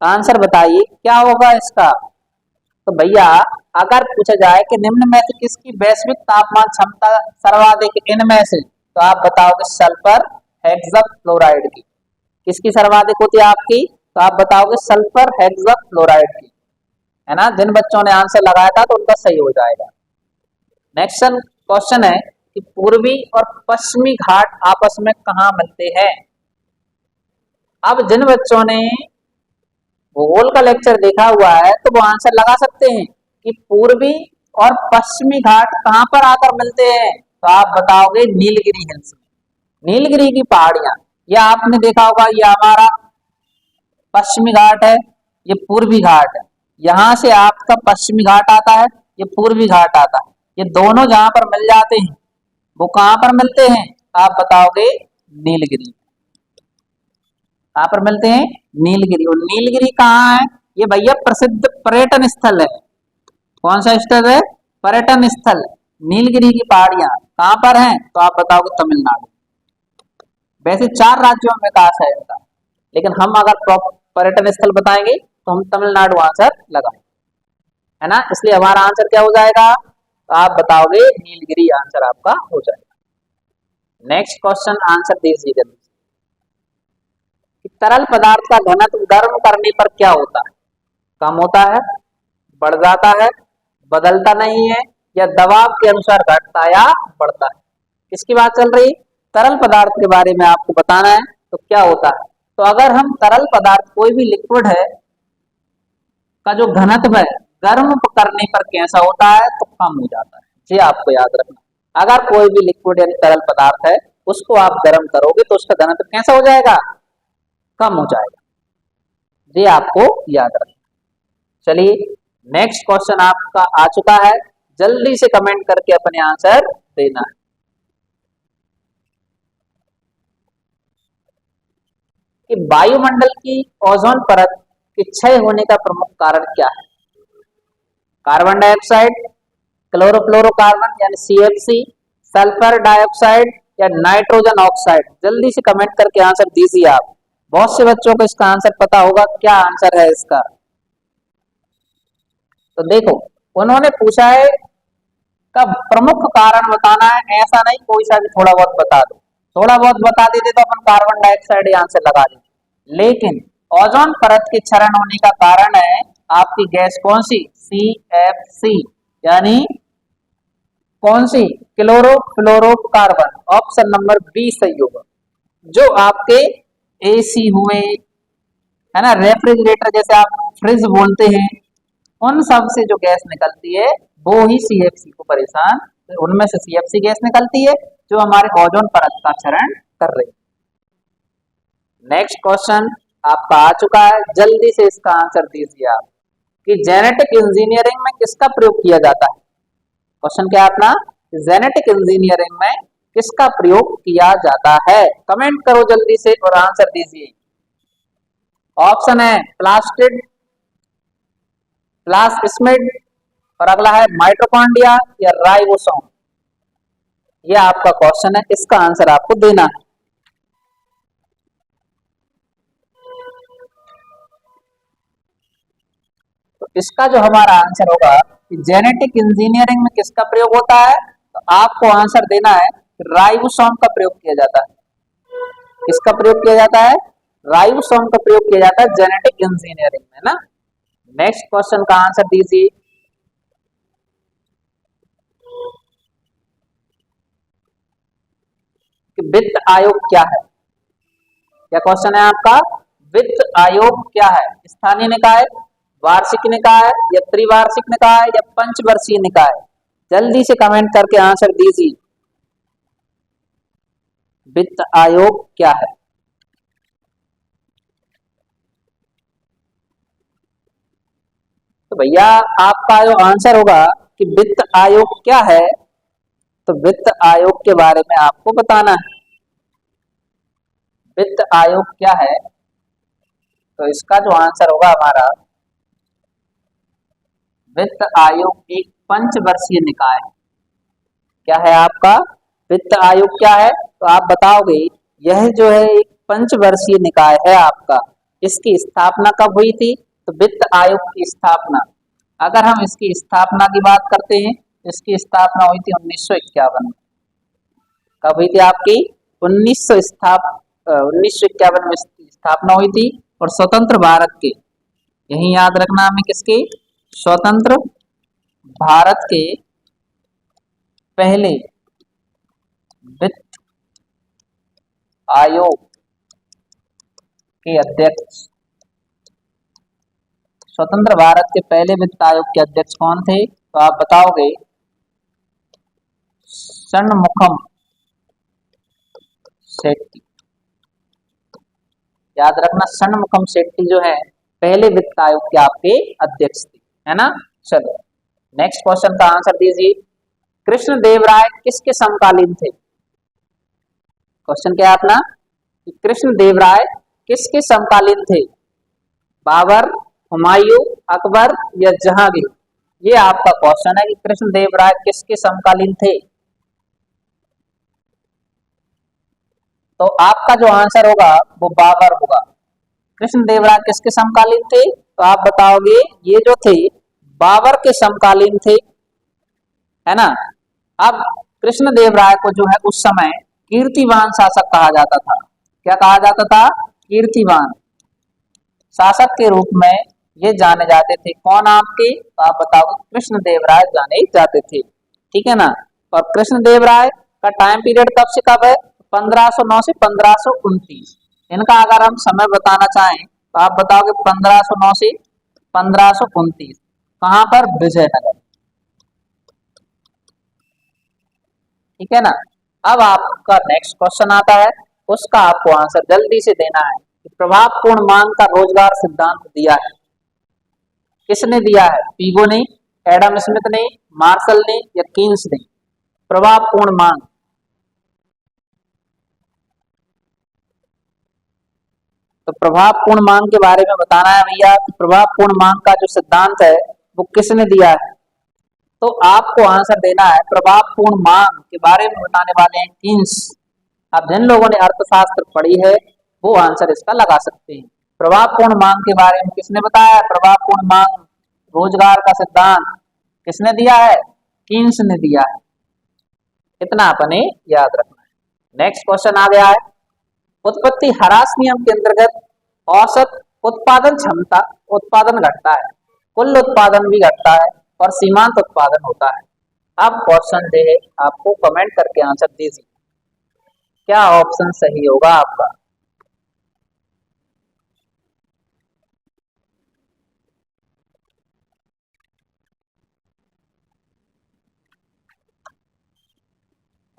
आंसर बताइए क्या होगा इसका। तो भैया अगर पूछा जाए कि निम्न में से किसकी वैश्विक तापमान क्षमता सर्वाधिक, इनमें से, तो आप बताओगे सल्फर हेक्साफ्लोराइड की। किसकी सर्वाधिक होती है आपकी? तो आप बताओगे सल्फर हेक्साफ्लोराइड की, है ना। जिन बच्चों ने आंसर लगाया था तो उनका सही हो जाएगा। नेक्स्ट क्वेश्चन है कि पूर्वी और पश्चिमी घाट आपस में कहाँ मिलते हैं? अब जिन बच्चों ने भूगोल का लेक्चर देखा हुआ है तो वो आंसर लगा सकते हैं कि पूर्वी और पश्चिमी घाट कहां पर आकर मिलते हैं। तो आप बताओगे नीलगिरी हिल्स में, नीलगिरी की पहाड़ियां। या आपने देखा होगा ये हमारा पश्चिमी घाट है, ये पूर्वी घाट है, यहां से आपका पश्चिमी घाट आता है, ये पूर्वी घाट आता है। ये दोनों जहां पर मिल जाते हैं वो कहां पर मिलते हैं? आप बताओगे नीलगिरी। कहां पर मिलते हैं? नीलगिरी। और नीलगिरी कहाँ है? ये भैया प्रसिद्ध पर्यटन स्थल है। कौन सा स्थल है? पर्यटन स्थल। नीलगिरी की पहाड़ियां कहां पर हैं? तो आप बताओगे तमिलनाडु। वैसे 4 राज्यों में विकास है इनका, लेकिन हम अगर पर्यटन स्थल बताएंगे तो हम तमिलनाडु आंसर लगाएंगे, है ना। इसलिए हमारा आंसर क्या हो जाएगा? तो आप बताओगे नीलगिरी आंसर आपका हो जाएगा। नेक्स्ट क्वेश्चन आंसर दीजिए जल्दी। तरल पदार्थ का घनत्व गर्म करने पर क्या होता है? कम होता है, बढ़ जाता है, बदलता नहीं है, या दबाव के अनुसार घटता या बढ़ता है? किसकी बात चल रही? तरल पदार्थ के बारे में आपको बताना है। तो क्या होता है? तो अगर हम तरल पदार्थ कोई भी लिक्विड है का जो घनत्व है गर्म करने पर कैसा होता है? तो कम हो जाता है। ये आपको याद रखना। अगर कोई भी लिक्विड यानी तरल पदार्थ है उसको आप गर्म करोगे तो उसका घनत्व कैसा हो जाएगा? कम हो जाएगा। ये आपको याद रखना। चलिए नेक्स्ट क्वेश्चन आपका आ चुका है, जल्दी से कमेंट करके अपने आंसर देना है। कि वायुमंडल की ओजोन परत के क्षय होने का प्रमुख कारण क्या है? कार्बन डाइऑक्साइड, क्लोरोफ्लोरोकार्बन यानी CFC, सल्फर डाइऑक्साइड या नाइट्रोजन ऑक्साइड? जल्दी से कमेंट करके आंसर दीजिए आप। बहुत से बच्चों को इसका आंसर पता होगा, क्या आंसर है इसका? तो देखो उन्होंने पूछा है का प्रमुख कारण बताना है, ऐसा नहीं कोई सा भी थोड़ा बहुत बता दो। थोड़ा बहुत बता देते तो अपन कार्बन डाइऑक्साइड आंसर लगा देते, लेकिन ओजोन परत के क्षरण होने का कारण है आपकी गैस कौन सी? CFC यानी कौन सी? क्लोरोफ्लोरोकार्बन। ऑप्शन नंबर बी सही होगा। जो आपके AC हुए, है ना, रेफ्रिजरेटर जैसे आप फ्रिज बोलते हैं, उन सब से जो गैस निकलती है वो ही CFC को परेशान, उनमें से CFC गैस निकलती है जो हमारे ओजोन परत का क्षरण कर रही है। नेक्स्ट क्वेश्चन आपका आ चुका है, जल्दी से इसका आंसर दीजिए आप कि जेनेटिक इंजीनियरिंग में किसका प्रयोग किया जाता है। क्वेश्चन क्या है अपना, जेनेटिक इंजीनियरिंग में किसका प्रयोग किया जाता है। कमेंट करो जल्दी से और आंसर दीजिए। ऑप्शन है प्लास्टिड, प्लास्मिड, और अगला है माइटोकॉन्ड्रिया या राइबोसोम। ये आपका क्वेश्चन है, इसका आंसर आपको देना है। तो इसका जो हमारा आंसर होगा कि जेनेटिक इंजीनियरिंग में किसका प्रयोग होता है, तो आपको आंसर देना है राइबोसोम का प्रयोग किया जाता है। किसका प्रयोग किया जाता है, राइबोसोम का प्रयोग किया जाता है जेनेटिक इंजीनियरिंग में ना। नेक्स्ट क्वेश्चन का आंसर दीजिए। कि वित्त आयोग क्या है। क्या क्वेश्चन है आपका, वित्त आयोग क्या है। स्थानीय निकाय, वार्षिक निकाय या त्रिवार्षिक निकाय या पंचवर्षीय निकाय। जल्दी से कमेंट करके आंसर दीजिए, वित्त आयोग क्या है। तो भैया आपका जो आंसर होगा कि वित्त आयोग क्या है, तो वित्त आयोग के बारे में आपको बताना है। वित्त आयोग क्या है, तो इसका जो आंसर होगा हमारा, वित्त आयोग एक पंचवर्षीय निकाय है। क्या है आपका, वित्त आयोग क्या है, तो आप बताओगे यह जो है एक पंचवर्षीय निकाय है आपका। इसकी स्थापना कब हुई थी, तो वित्त आयोग की स्थापना, अगर हम इसकी स्थापना की बात करते हैं, इसकी स्थापना हुई थी 1951 में। कब हुई थी आपकी, 1951 में स्थापना हुई थी। और स्वतंत्र भारत के, यही याद रखना हमें, किसके, स्वतंत्र भारत के पहले वित्त आयोग के अध्यक्ष, स्वतंत्र भारत के पहले वित्त आयोग के अध्यक्ष कौन थे, तो आप बताओगे षणमुखम शेट्टी। याद रखना, षणमुखम शेट्टी जो है पहले वित्त आयोग के आपके अध्यक्ष थे, है ना। चलो नेक्स्ट क्वेश्चन का आंसर दीजिए। कृष्णदेवराय किसके समकालीन थे। क्वेश्चन क्या है अपना, कृष्णदेवराय किसके समकालीन थे। बाबर, हुमायूं, अकबर या जहांगीर। ये आपका क्वेश्चन है कि कृष्णदेवराय किसके समकालीन थे। तो आपका जो आंसर होगा वो बाबर होगा। कृष्णदेवराय किसके समकालीन थे, तो आप बताओगे ये जो थे बाबर के समकालीन थे, है ना। अब कृष्णदेवराय को जो है उस समय कीर्तिवान शासक कहा जाता था। क्या कहा जाता था, कीर्तिवान शासक के रूप में ये जाने जाते थे। कौन आपके, तो आप बताओगे कृष्णदेवराय जाने जाते थे, ठीक है ना। और कृष्णदेवराय का टाइम पीरियड कब से कब है, 1509 से 1529। इनका अगर हम समय बताना चाहें तो आप बताओगे 1509 से 1529। कहां पर, विजयनगर, ठीक है ना। अब आपका नेक्स्ट क्वेश्चन आता है, उसका आपको आंसर जल्दी से देना है। प्रभावपूर्ण मांग का रोजगार सिद्धांत दिया है, किसने दिया है, पीगो ने, एडम स्मिथ ने, मार्शल ने या कीन्स ने। प्रभावपूर्ण मांग, तो प्रभावपूर्ण मांग के बारे में बताना है भैया कि प्रभावपूर्ण मांग का जो सिद्धांत है वो किसने दिया है। तो आपको आंसर देना है, प्रभावपूर्ण मांग के बारे में बताने वाले हैं कीन्स। अब जिन लोगों ने अर्थशास्त्र पढ़ी है वो आंसर इसका लगा सकते हैं। प्रभावपूर्ण मांग के बारे में किसने बताया, प्रभावपूर्ण मांग रोजगार का सिद्धांत किसने दिया है, कीन्स ने दिया है। इतना अपने याद रखना है। नेक्स्ट क्वेश्चन आ गया है, उत्पत्ति ह्रास नियम के अंतर्गत औसत उत्पादन क्षमता, उत्पादन घटता है, कुल उत्पादन भी घटता है और सीमांत उत्पादन होता है। अब क्वेश्चन जो है आपको कमेंट करके आंसर दीजिए, क्या ऑप्शन सही होगा आपका।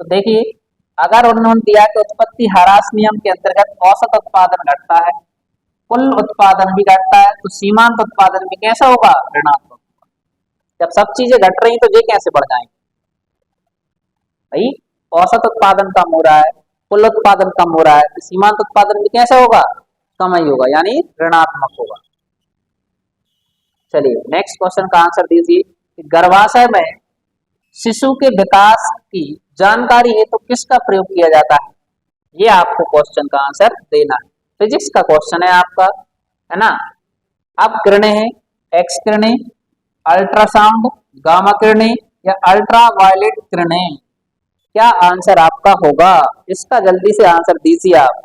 तो देखिए, अगर उन्होंने दिया कि उत्पत्ति ह्रास नियम के अंतर्गत औसत उत्पादन घटता है, कुल उत्पादन भी घटता है, तो सीमांत उत्पादन भी कैसा होगा, ऋणात्मक। जब सब चीजें घट रही तो ये कैसे बढ़ जाएंगे भाई, औसत उत्पादन कम हो रहा है, कुल उत्पादन कम हो रहा है, तो सीमांत उत्पादन भी कैसा होगा, कम ही होगा, यानी ऋणात्मक होगा। चलिए नेक्स्ट क्वेश्चन का आंसर दीजिए कि गर्भाशय में शिशु के विकास की जानकारी है तो किसका प्रयोग किया जाता है, ये आपको क्वेश्चन का आंसर देना है। फिजिक्स का क्वेश्चन है आपका, है ना। अब किरणें हैं, एक्स किरणें, अल्ट्रासाउंड, गामा किरणें या अल्ट्रावायलेट किरणें, क्या आंसर आपका होगा, इसका जल्दी से आंसर दीजिए आप।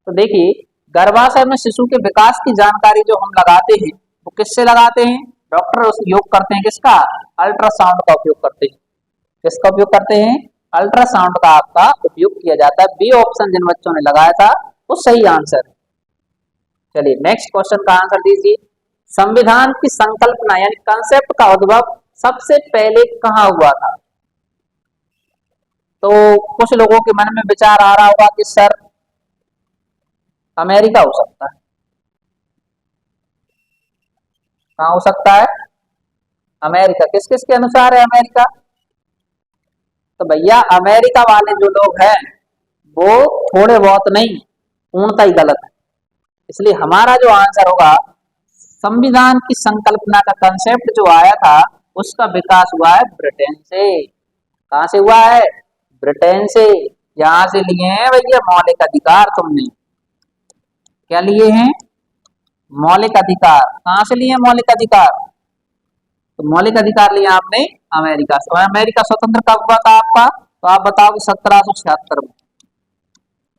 तो देखिए गर्भाशय में शिशु के विकास की जानकारी जो हम लगाते हैं वो किससे लगाते हैं, डॉक्टर उपयोग करते हैं किसका, अल्ट्रासाउंड का उपयोग करते हैं। किसका उपयोग करते हैं, अल्ट्रासाउंड का आपका उपयोग किया जाता है। बी ऑप्शन जिन बच्चों ने लगाया था वो सही आंसर है। चलिए नेक्स्ट क्वेश्चन का आंसर दीजिए, संविधान की संकल्पना यानी कंसेप्ट का उद्भव सबसे पहले कहाँ हुआ था। तो कुछ लोगों के मन में विचार आ रहा होगा कि सर अमेरिका हो सकता है, कहाँ हो सकता है, अमेरिका। किस किस के अनुसार है अमेरिका, तो भैया अमेरिका वाले जो लोग हैं वो थोड़े बहुत नहीं, पूर्णतः ही गलत है। इसलिए हमारा जो आंसर होगा, संविधान की संकल्पना का कंसेप्ट जो आया था उसका विकास हुआ है ब्रिटेन से। कहां से हुआ है, ब्रिटेन से। यहां से लिए हैं भैया मौलिक अधिकार, तुमने क्या लिए हैं, मौलिक अधिकार। कहां से लिए मौलिक अधिकार, तो मौलिक अधिकार लिए आपने अमेरिका से। और अमेरिका स्वतंत्र कब हुआ था आपका, तो आप बताओ 1776 में।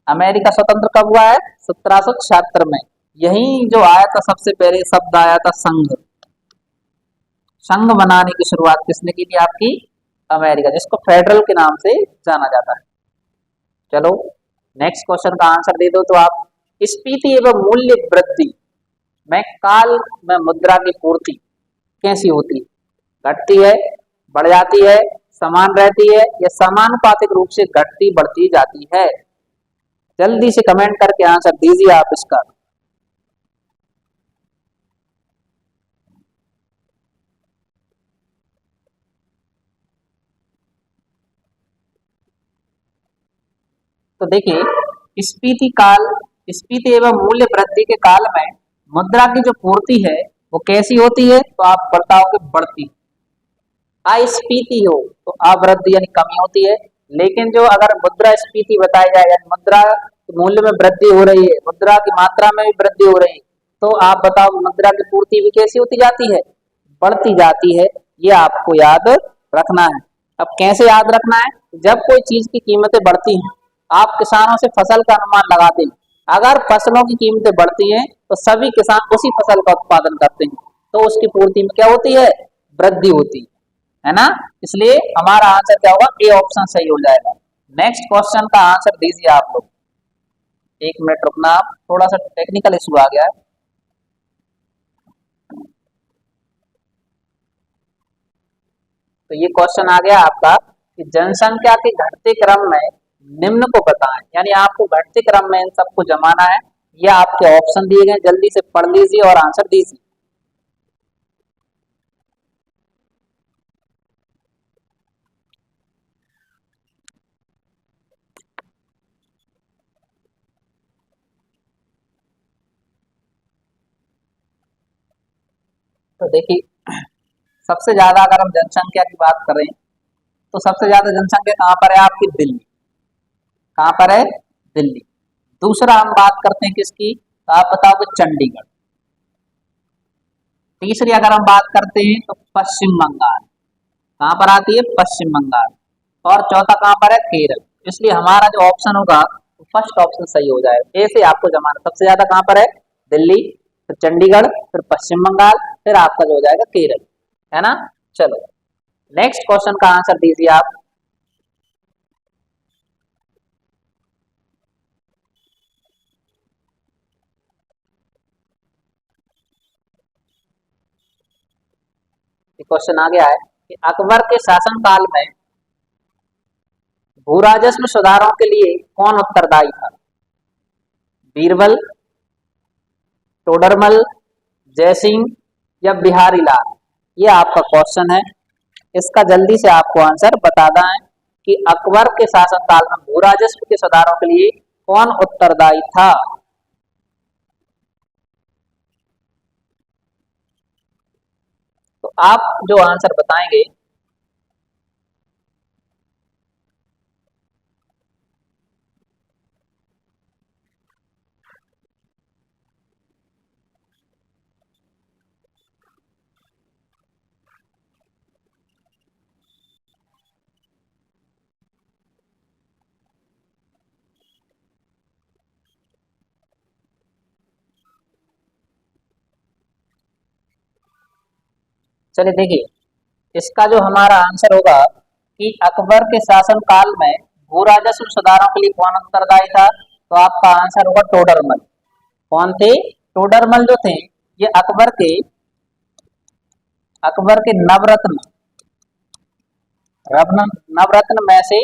अमेरिका स्वतंत्र कब हुआ है, 1776 में। यही जो आया था सबसे पहले शब्द आया था संघ। संघ बनाने की शुरुआत किसने की थी आपकी, अमेरिका, जिसको फेडरल के नाम से जाना जाता है। चलो नेक्स्ट क्वेश्चन का आंसर दे दो तो आप, स्फीति एवं मूल्य वृद्धि में काल में मुद्रा की पूर्ति कैसी होती है, घटती है, बढ़ जाती है, समान रहती है या समानुपातिक रूप से घटती बढ़ती जाती है। जल्दी से कमेंट करके आंसर दीजिए आप इसका। तो देखिए स्फीति एवं मूल्य वृद्धि के काल में मुद्रा की जो पूर्ति है वो कैसी होती है, तो आप बताओगे बढ़ती। अस्फीति हो तो अवृद्धि यानी कमी होती है, लेकिन जो अगर मुद्रा स्फीति बताई जाए यानी मुद्रा मूल्य में वृद्धि हो रही है, मुद्रा की मात्रा में भी वृद्धि हो रही है, तो आप बताओ मुद्रा की पूर्ति भी कैसी होती जाती है, बढ़ती जाती है। ये आपको याद रखना है। अब कैसे याद रखना है, जब कोई चीज की कीमतें बढ़ती हैं, आप किसानों से फसल का अनुमान लगाते हैं, अगर फसलों की कीमतें बढ़ती हैं तो सभी किसान उसी फसल का उत्पादन करते हैं, तो उसकी पूर्ति में क्या होती है, वृद्धि होती है ना। इसलिए हमारा आंसर क्या होगा, ए ऑप्शन सही हो जाएगा। नेक्स्ट क्वेश्चन का आंसर दीजिए आप लोग। एक मिनट रुकना आप, थोड़ा सा टेक्निकल इशू आ गया है। तो ये क्वेश्चन आ गया आपका कि जनसंख्या के घटते क्रम में निम्न को बताएं, यानी आपको घटते क्रम में इन सबको जमाना है। ये आपके ऑप्शन दिए गए, जल्दी से पढ़ लीजिए और आंसर दीजिए। तो देखिए सबसे ज्यादा अगर हम जनसंख्या की बात करें तो सबसे ज्यादा जनसंख्या कहाँ पर है आपकी, दिल्ली। कहाँ पर है, दिल्ली। दूसरा हम बात करते हैं किसकी, तो आप बताओगे चंडीगढ़। तीसरी अगर हम बात करते हैं तो पश्चिम बंगाल, कहाँ पर आती है, पश्चिम बंगाल। और चौथा कहाँ पर है, केरल। इसलिए हमारा जो ऑप्शन होगा तो फर्स्ट ऑप्शन सही हो जाएगा। ऐसे आपको जमाना सबसे ज्यादा कहाँ पर है, दिल्ली, फिर चंडीगढ़, फिर पश्चिम बंगाल, फिर आपका जो हो जाएगा केरल, है ना। चलो नेक्स्ट क्वेश्चन का आंसर दीजिए आप। क्वेश्चन आ गया है कि अकबर के शासनकाल में भू राजस्व सुधारों के लिए कौन उत्तरदायी था, बीरबल, टोडरमल, जयसिंह या बिहारी लाल? ये आपका क्वेश्चन है। इसका जल्दी से आपको आंसर बताना है कि अकबर के शासनकाल में भू राजस्व के सुधारों के लिए कौन उत्तरदायी था। तो आप जो आंसर बताएंगे, चलिए देखिए, इसका जो हमारा आंसर होगा कि अकबर के शासन काल में भू राजस्व सुधारों के लिए कौन उत्तरदायी था, तो आपका आंसर होगा टोडरमल। कौन थे? टोडरमल जो थे ये अकबर के नवरत्न नवरत्न में से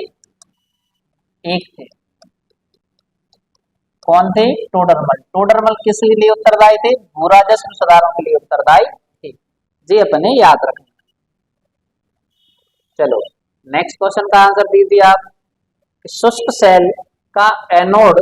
एक थे। कौन थे? टोडरमल। टोडरमल किस लिए उत्तरदायी थे? भू राजस्व सुधारों के लिए उत्तरदायी थे। जी अपने याद रखना। चलो नेक्स्ट क्वेश्चन का आंसर दीजिए आप। शुष्क सेल का एनोड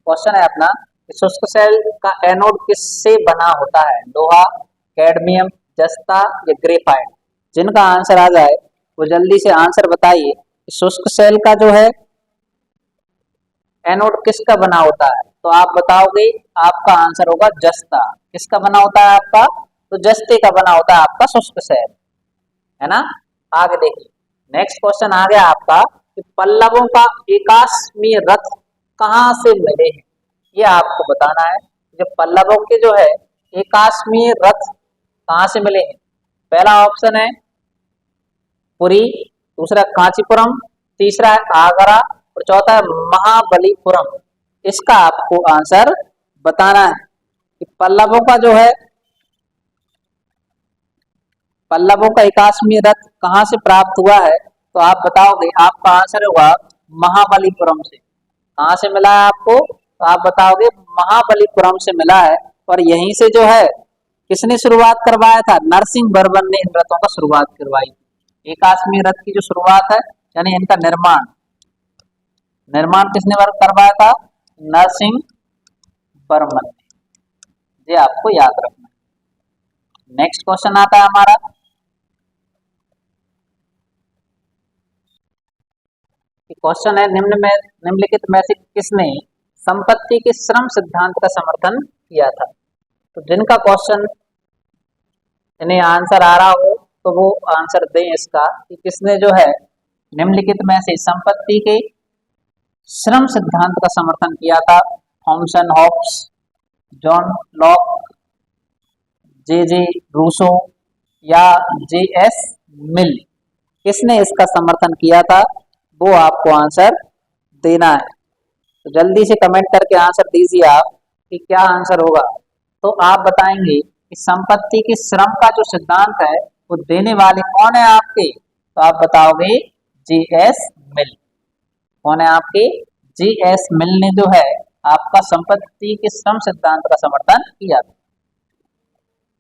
क्वेश्चन है अपना, शुष्क सेल का एनोड किससे बना होता है? लोहा, कैडमियम, जस्ता या ग्रेफाइट? जिनका आंसर आ जाए वो जल्दी से आंसर बताइए। शुष्क सेल का जो है एनोड किसका बना होता है? तो आप बताओगे, आपका आंसर होगा जस्ता। किसका बना होता है आपका? तो जस्ते का बना होता है आपका शुष्क सेल, है ना। आगे देखिए, नेक्स्ट क्वेश्चन आ गया आपका कि पल्लवों का एकाश्मी रथ कहाँ से मिले हैं? ये आपको बताना है। जो पल्लवों के जो है एकाश्मी रथ कहाँ से मिले हैं? पहला ऑप्शन है पुरी, दूसरा कांचीपुरम, तीसरा है आगरा और चौथा है महाबलीपुरम। इसका आपको आंसर बताना है कि पल्लवों का जो है पल्लवों का एकाश्मी रथ कहाँ से प्राप्त हुआ है, तो आप बताओगे। आपका आंसर होगा महाबलीपुरम से। कहाँ से मिला है आपको? तो आप बताओगे महाबलीपुरम से मिला है। और यहीं से जो है किसने शुरुआत करवाया था? नरसिंह वर्मन ने इन रथों का शुरुआत करवाई। एकाश्मी रथ की जो शुरुआत है यानी इनका निर्माण निर्माण किसने करवाया था? नरसिंह वर्मन ने। ये आपको याद रखना। नेक्स्ट क्वेश्चन आता है हमारा, क्वेश्चन है निम्नलिखित में से किसने संपत्ति के श्रम सिद्धांत का समर्थन किया था? तो जिनका क्वेश्चन इन्हें आंसर आ रहा हो तो वो आंसर दें इसका कि किसने जो है निम्नलिखित में से संपत्ति के श्रम सिद्धांत का समर्थन किया था। थॉमसन हॉब्स, जॉन लॉक, जे रूसो या जे.एस. मिल? किसने इसका समर्थन किया था? वो आपको आंसर देना है। तो जल्दी से कमेंट करके आंसर दीजिए आप कि क्या आंसर होगा। तो आप बताएंगे कि संपत्ति के श्रम का जो सिद्धांत है वो देने वाले कौन है आपके? तो आप बताओगे जे.एस. मिल। कौन है आपके? जे.एस. मिल ने जो है आपका संपत्ति के श्रम सिद्धांत का समर्थन किया था।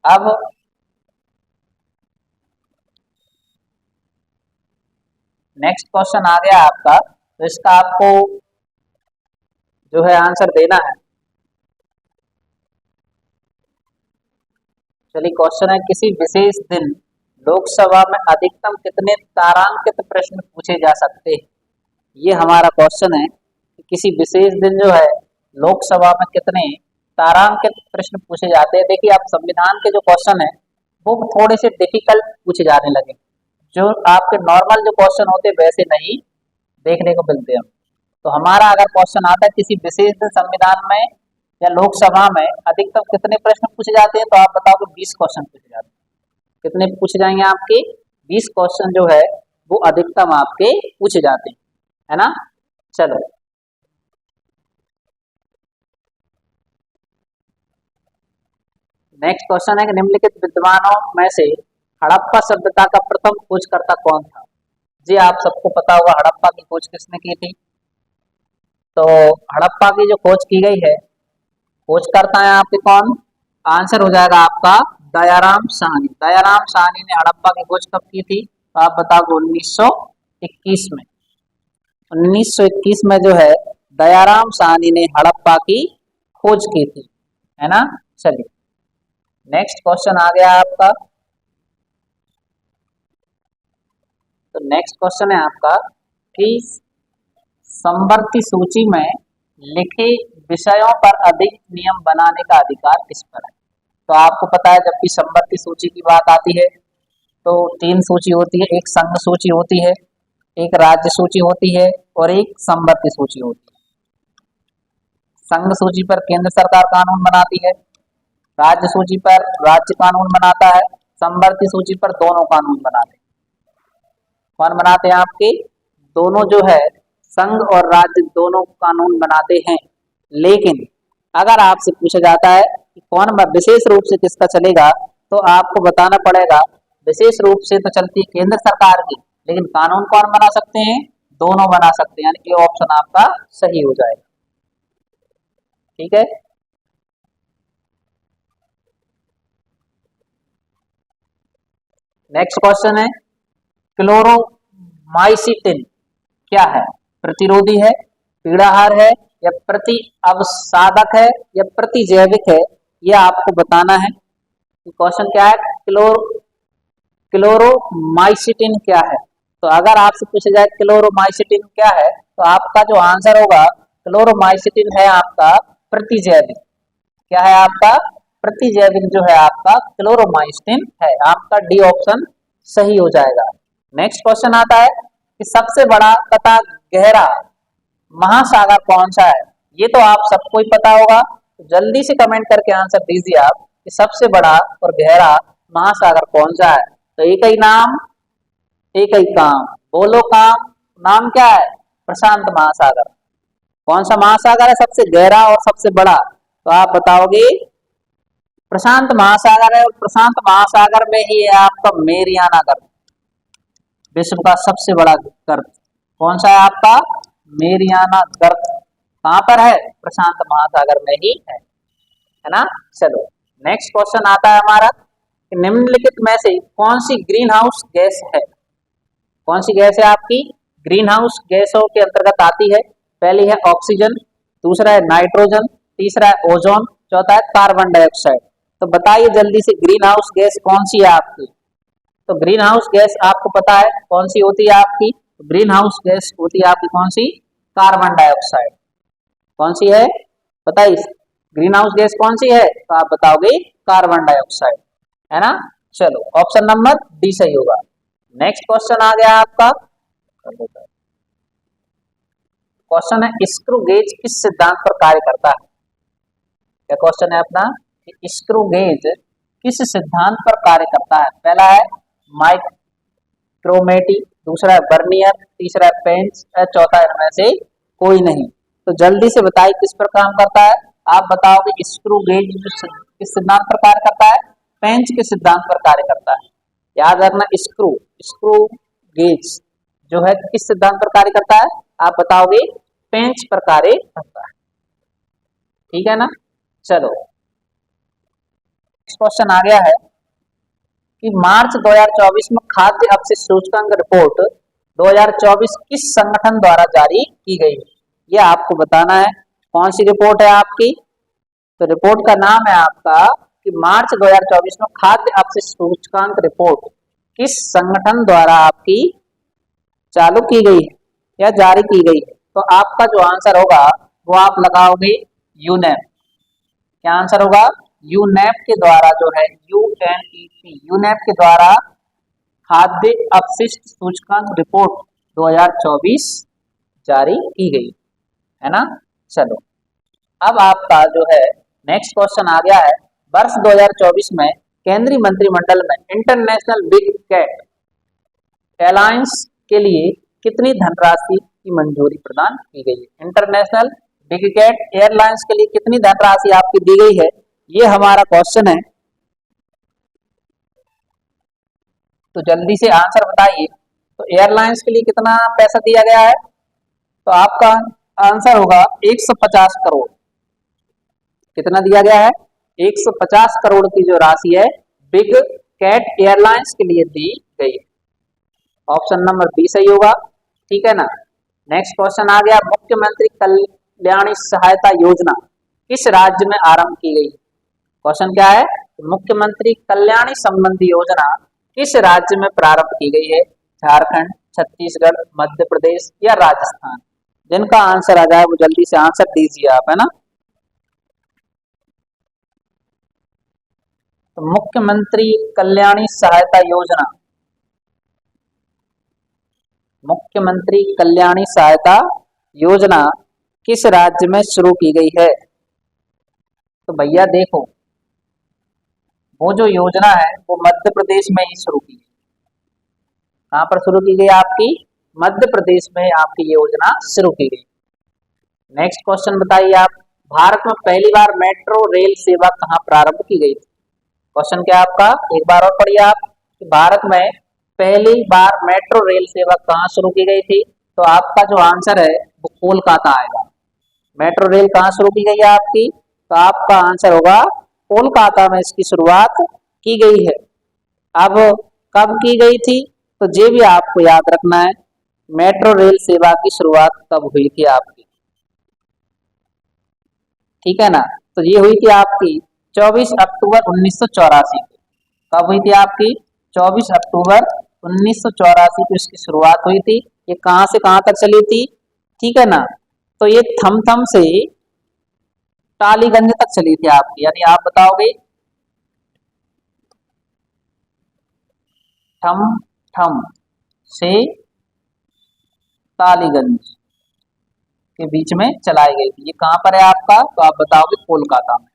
अब नेक्स्ट क्वेश्चन आ गया आपका, तो इसका आपको जो है आंसर देना है। चलिए क्वेश्चन है, किसी विशेष दिन लोकसभा में अधिकतम कितने तारांकित प्रश्न पूछे जा सकते हैं? ये हमारा क्वेश्चन है कि किसी विशेष दिन जो है लोकसभा में कितने तारांकित प्रश्न पूछे जाते हैं। देखिए आप संविधान के जो क्वेश्चन है वो थोड़े से डिफिकल्ट पूछे जाने लगे। जो आपके नॉर्मल जो क्वेश्चन होते वैसे नहीं देखने को मिलते हैं। तो हमारा अगर क्वेश्चन आता है किसी विशेष दिन संविधान में या लोकसभा में अधिकतम कितने प्रश्न पूछे जाते हैं, तो आप बताओ 20 क्वेश्चन पूछे जाते हैं। कितने पूछे जाएंगे आपके? 20 क्वेश्चन जो है वो अधिकतम आपके पूछे जाते हैं, है ना। चलो नेक्स्ट क्वेश्चन है कि निम्नलिखित विद्वानों में से हड़प्पा सभ्यता का प्रथम खोजकर्ता कौन था। जी आप सबको पता होगा हड़प्पा की खोज किसने की थी। तो हड़प्पा की जो खोज की गई है, खोजकर्ता है आपके कौन, आंसर हो जाएगा आपका दयाराम साहनी। दयाराम साहनी ने हड़प्पा की खोज कब की थी, तो आप बताओगे 1921 में। 1921 में जो है दयाराम साहनी ने हड़प्पा की खोज की थी, है ना। चलिए नेक्स्ट क्वेश्चन आ गया आपका। तो नेक्स्ट क्वेश्चन है आपका कि समवर्ती सूची में लिखे विषयों पर अधिक नियम बनाने का अधिकार किस पर है। तो आपको पता है जब भी समवर्ती सूची की बात आती है तो 3 सूची होती है, एक संघ सूची होती है, एक राज्य सूची होती है और एक समवर्ती सूची होती है। संघ सूची पर केंद्र सरकार कानून बनाती है, राज्य सूची पर राज्य कानून बनाता है, समवर्ती सूची पर दोनों कानून बनाते हैं। कौन बनाते हैं आपके, दोनों जो है संघ और राज्य दोनों कानून बनाते हैं। लेकिन अगर आपसे पूछा जाता है कि कौन विशेष रूप से किसका चलेगा, तो आपको बताना पड़ेगा विशेष रूप से तो चलती है केंद्र सरकार की, लेकिन कानून कौन बना सकते हैं, दोनों बना सकते हैं। यानी ये ऑप्शन आपका सही हो जाएगा। ठीक है, नेक्स्ट क्वेश्चन है क्लोरोमाइसिटिन क्या है, प्रतिरोधी है, पीड़ाहार है या प्रति अवसादक है या प्रतिजैविक है, यह आपको बताना है। क्वेश्चन क्या है, क्लोरोमाइसिटिन क्या है। तो अगर आपसे पूछा जाए क्लोरोमाइसिटिन क्या है, तो आपका जो आंसर होगा क्लोरोमाइसिटिन है आपका प्रतिजैविक। क्या है आपका, प्रतिजैविक जो है आपका क्लोरोमाइसिटिन है। आपका डी ऑप्शन सही हो जाएगा। नेक्स्ट क्वेश्चन आता है कि सबसे बड़ा तथा गहरा महासागर कौन सा है। ये तो आप सबको ही पता होगा, तो जल्दी से कमेंट करके आंसर दीजिए आप कि सबसे बड़ा और गहरा महासागर कौन सा है। तो एक ही नाम एक ही काम, बोलो काम, नाम क्या है, प्रशांत महासागर। कौन सा महासागर है सबसे गहरा और सबसे बड़ा, तो आप बताओगे प्रशांत महासागर है। और प्रशांत महासागर में ही है आपका मेरियाना गर्त, विश्व का सबसे बड़ा गर्त। कौन सा है आपका, मेरियाना गर्त। कहां पर है, प्रशांत महासागर में ही है ना। चलो नेक्स्ट क्वेश्चन आता है हमारा कि निम्नलिखित में से कौन सी ग्रीन हाउस गैस है। कौन सी गैस है आपकी, ग्रीन हाउस गैसों के अंतर्गत आती है। पहली है ऑक्सीजन, दूसरा है नाइट्रोजन, तीसरा है ओजोन, चौथा है कार्बन डाइऑक्साइड। तो बताइए जल्दी से ग्रीन हाउस गैस कौन सी है आपकी। तो ग्रीन हाउस गैस आपको पता है कौन सी होती है आपकी, ग्रीन हाउस गैस होती है आपकी कौन सी, कार्बन डाइऑक्साइड। कौन सी है बताइए, ग्रीन हाउस गैस कौन सी है, तो आप बताओगे कार्बन डाइऑक्साइड, है ना। चलो ऑप्शन नंबर डी सही होगा। नेक्स्ट क्वेश्चन आ गया आपका, क्वेश्चन है स्क्रू गेज किस सिद्धांत पर कार्य करता है। क्या क्वेश्चन है अपना, स्क्रू गेज किस सिद्धांत पर कार्य करता है। पहला है माइक्रोमेटी, दूसरा है बर्नियर, तीसरा है पेंच, चौथा इनमें से कोई नहीं। तो जल्दी से बताइए किस पर काम करता है। आप बताओगे स्क्रू गेज किस सिद्धांत पर कार्य करता है, पेंच के सिद्धांत पर कार्य करता है। याद रखना स्क्रू गेज जो है किस सिद्धांत पर कार्य करता है, आप बताओगे पेंच पर कार्य करता है। ठीक है ना। चलो क्वेश्चन आ गया है कि मार्च 2024 में खाद्य अपशिष्ट सूचकांक रिपोर्ट 2024 किस संगठन द्वारा जारी की गई, यह आपको बताना है। कौन सी रिपोर्ट है आपकी, तो रिपोर्ट का नाम है आपका कि मार्च 2024 में खाद्य अपशिष्ट सूचकांक रिपोर्ट किस संगठन द्वारा आपकी चालू की गई है या जारी की गई है। तो आपका जो आंसर होगा वो आप लगाओगे यूनेप। क्या आंसर होगा, यूनेप के द्वारा जो है यूएनईपी, यूनेप के द्वारा खाद्य अपशिष्ट सूचकांक रिपोर्ट 2024 जारी की गई, है ना। चलो अब आपका जो है नेक्स्ट क्वेश्चन आ गया है, वर्ष 2024 में केंद्रीय मंत्रिमंडल में इंटरनेशनल बिग कैट एलायंस के लिए कितनी धनराशि की मंजूरी प्रदान की गई है। इंटरनेशनल बिग कैट एयरलाइंस के लिए कितनी धनराशि आपकी दी गई है, ये हमारा क्वेश्चन है। तो जल्दी से आंसर बताइए। तो एयरलाइंस के लिए कितना पैसा दिया गया है? तो आपका आंसर होगा 150 करोड़। कितना दिया गया है? 150 करोड़ की जो राशि है बिग कैट एयरलाइंस के लिए दी गई है। ऑप्शन नंबर बी सही होगा। ठीक है ना। नेक्स्ट क्वेश्चन आ गया, मुख्यमंत्री कल्याणी सहायता योजना किस राज्य में आरंभ की गई? क्वेश्चन क्या है? मुख्यमंत्री कल्याणी संबंधी योजना किस राज्य में प्रारंभ की गई है? झारखंड, छत्तीसगढ़, मध्य प्रदेश या राजस्थान? जिनका आंसर आ जाए वो जल्दी से आंसर दीजिए आप, है ना। तो मुख्यमंत्री कल्याणी सहायता योजना, मुख्यमंत्री कल्याणी सहायता योजना किस राज्य में शुरू की गई है? तो भैया देखो, वो जो योजना है वो मध्य प्रदेश में ही शुरू की गई। कहाँ पर शुरू की गई आपकी? मध्य प्रदेश में आपकी ये योजना शुरू की गई। नेक्स्ट क्वेश्चन बताइए आप, भारत में पहली बार मेट्रो रेल सेवा कहाँ प्रारंभ की गई थी? क्वेश्चन क्या आपका, एक बार और पढ़िए आप, कि भारत में पहली बार मेट्रो रेल सेवा कहाँ शुरू की गई थी? तो आपका जो आंसर है वो कोलकाता आएगा। मेट्रो रेल कहाँ शुरू की गई है आपकी? तो आपका आंसर होगा कोलकाता में इसकी शुरुआत की गई है। अब कब की गई थी? तो ये भी आपको याद रखना है, मेट्रो रेल सेवा की शुरुआत कब हुई थी आपकी। ठीक है ना। तो ये हुई थी आपकी 24 अक्टूबर 1984 को। कब हुई थी आपकी? 24 अक्टूबर 1984 को इसकी शुरुआत हुई थी। ये कहां से कहां तक चली थी? ठीक है ना। तो ये थम से टालीगंज तक चली थी आपकी, यानी आप बताओगे थम से टालीगंज के बीच में चलाई गई थी। ये कहां पर है आपका? तो आप बताओगे कोलकाता में।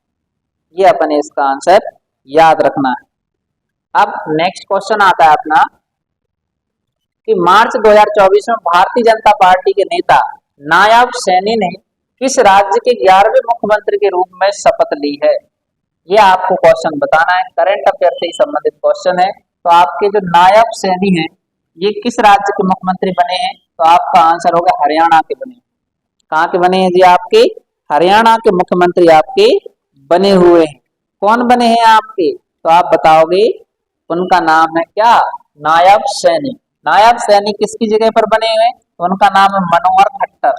ये अपने इसका आंसर याद रखना है। अब नेक्स्ट क्वेश्चन आता है अपना, कि मार्च 2024 में भारतीय जनता पार्टी के नेता नायब सैनी ने किस राज्य के 11वें मुख्यमंत्री के रूप में शपथ ली है? ये आपको क्वेश्चन बताना है, करंट अफेयर से ही संबंधित क्वेश्चन है। तो आपके जो नायब सैनी हैं ये किस राज्य के मुख्यमंत्री बने हैं? तो आपका आंसर होगा हरियाणा के बने। कहाँ के बने हैं जी? आपके हरियाणा के मुख्यमंत्री आपके बने हुए हैं। कौन बने हैं आपके? तो आप बताओगे, उनका नाम है क्या? नायब सैनी। नायब सैनी किसकी जगह पर बने हुए? तो उनका नाम है मनोहर खट्टर।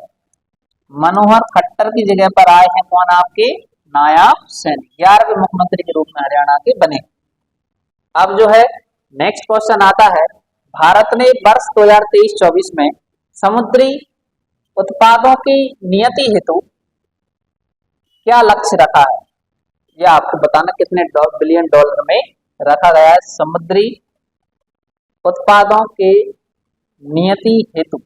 मनोहर खट्टर की जगह पर आए हैं कौन? आपके नायब सैनी, 11वें मुख्यमंत्री के रूप में हरियाणा के बने। अब जो है नेक्स्ट क्वेश्चन आता है, भारत ने वर्ष 2023-24 में समुद्री उत्पादों की नियति हेतु क्या लक्ष्य रखा है? यह आपको बताना कितने बिलियन डॉलर में रखा गया है समुद्री उत्पादों के नियति हेतु।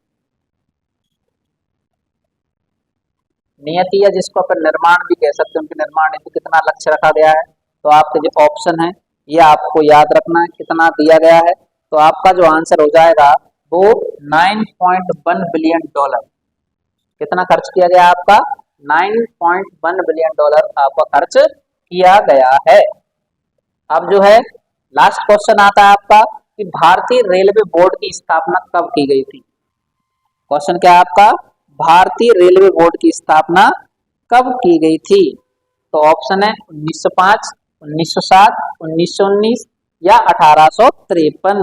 नियति या जिसको अपन निर्माण भी कह सकते हैं, उनके निर्माण हेतु कितना लक्ष्य रखा गया है? तो आपके जो ऑप्शन है ये आपको याद रखना है, कितना दिया गया है। तो आपका जो आंसर हो जाएगा वो 9.1 बिलियन डॉलर। कितना खर्च किया गया आपका? 9.1 बिलियन डॉलर आपका खर्च किया गया है। अब जो है लास्ट क्वेश्चन आता है आपका, कि भारतीय रेलवे बोर्ड की स्थापना कब की गई थी? क्वेश्चन क्या है आपका? भारतीय रेलवे बोर्ड की स्थापना कब की गई थी? तो ऑप्शन है 1905, 1907, 1919 या 1853।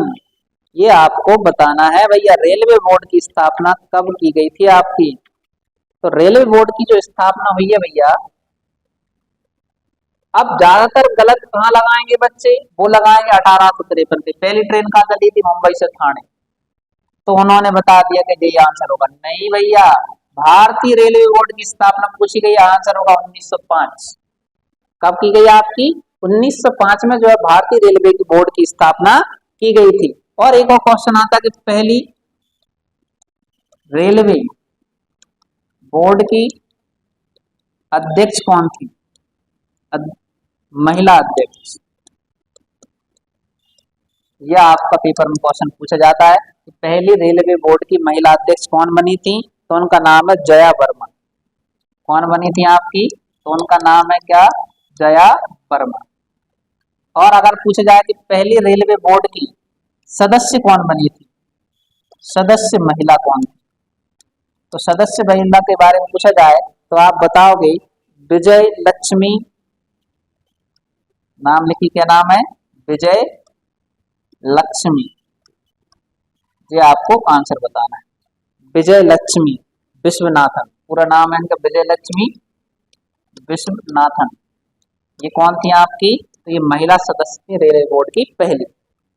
ये आपको बताना है भैया, रेलवे बोर्ड की स्थापना कब की गई थी आपकी। तो रेलवे बोर्ड की जो स्थापना हुई है भैया, अब ज्यादातर गलत कहाँ लगाएंगे बच्चे? वो लगाएंगे 1853 पे। पहली ट्रेन कहाँ चली थी? मुंबई से थाने। तो उन्होंने बता दिया कि ये आंसर होगा। नहीं भैया, भारतीय रेलवे बोर्ड की स्थापना पूछी गई, आंसर होगा 1905। कब की गई आपकी? 1905 में जो है भारतीय रेलवे की बोर्ड की स्थापना की गई थी। और एक और क्वेश्चन आता है कि पहली रेलवे बोर्ड की अध्यक्ष कौन थी? महिला अध्यक्ष। यह आपका पेपर में क्वेश्चन पूछा जाता है कि पहली रेलवे बोर्ड की महिला अध्यक्ष कौन बनी थी? तो उनका नाम है जया वर्मा। कौन बनी थी आपकी? तो उनका नाम है क्या? जया वर्मा। और अगर पूछा जाए कि पहली रेलवे बोर्ड की सदस्य कौन बनी थी? सदस्य महिला कौन थी? तो सदस्य महिला के बारे में पूछा जाए तो आप बताओगे विजय लक्ष्मी। नाम लिखी, क्या नाम है? विजय लक्ष्मी। ये आपको आंसर बताना है। विजय लक्ष्मी विश्वनाथन, पूरा नाम है इनका विजय लक्ष्मी विश्वनाथन। ये कौन थी आपकी? तो ये महिला सदस्य थी रेलवे बोर्ड की पहली।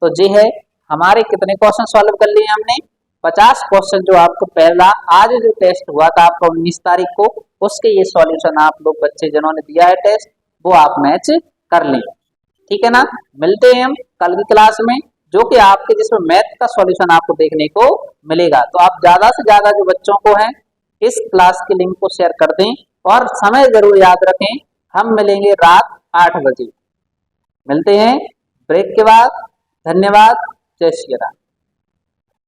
तो ये है हमारे कितने क्वेश्चन सॉल्व कर लिए हमने? 50 क्वेश्चन जो आपको पहला आज जो टेस्ट हुआ था आपका 19 तारीख को, उसके ये सॉल्यूशन आप लोग बच्चे जिन्होंने दिया है टेस्ट वो आप मैच कर लें। ठीक है ना? मिलते हैं हम कल की क्लास में, जो कि आपके जिसमें मैथ का सॉल्यूशन आपको देखने को मिलेगा। तो आप ज्यादा से ज्यादा जो बच्चों को है इस क्लास के लिंक को शेयर कर दें और समय जरूर याद रखें। हम मिलेंगे रात 8 बजे। मिलते हैं ब्रेक के बाद। धन्यवाद। जय श्री राम।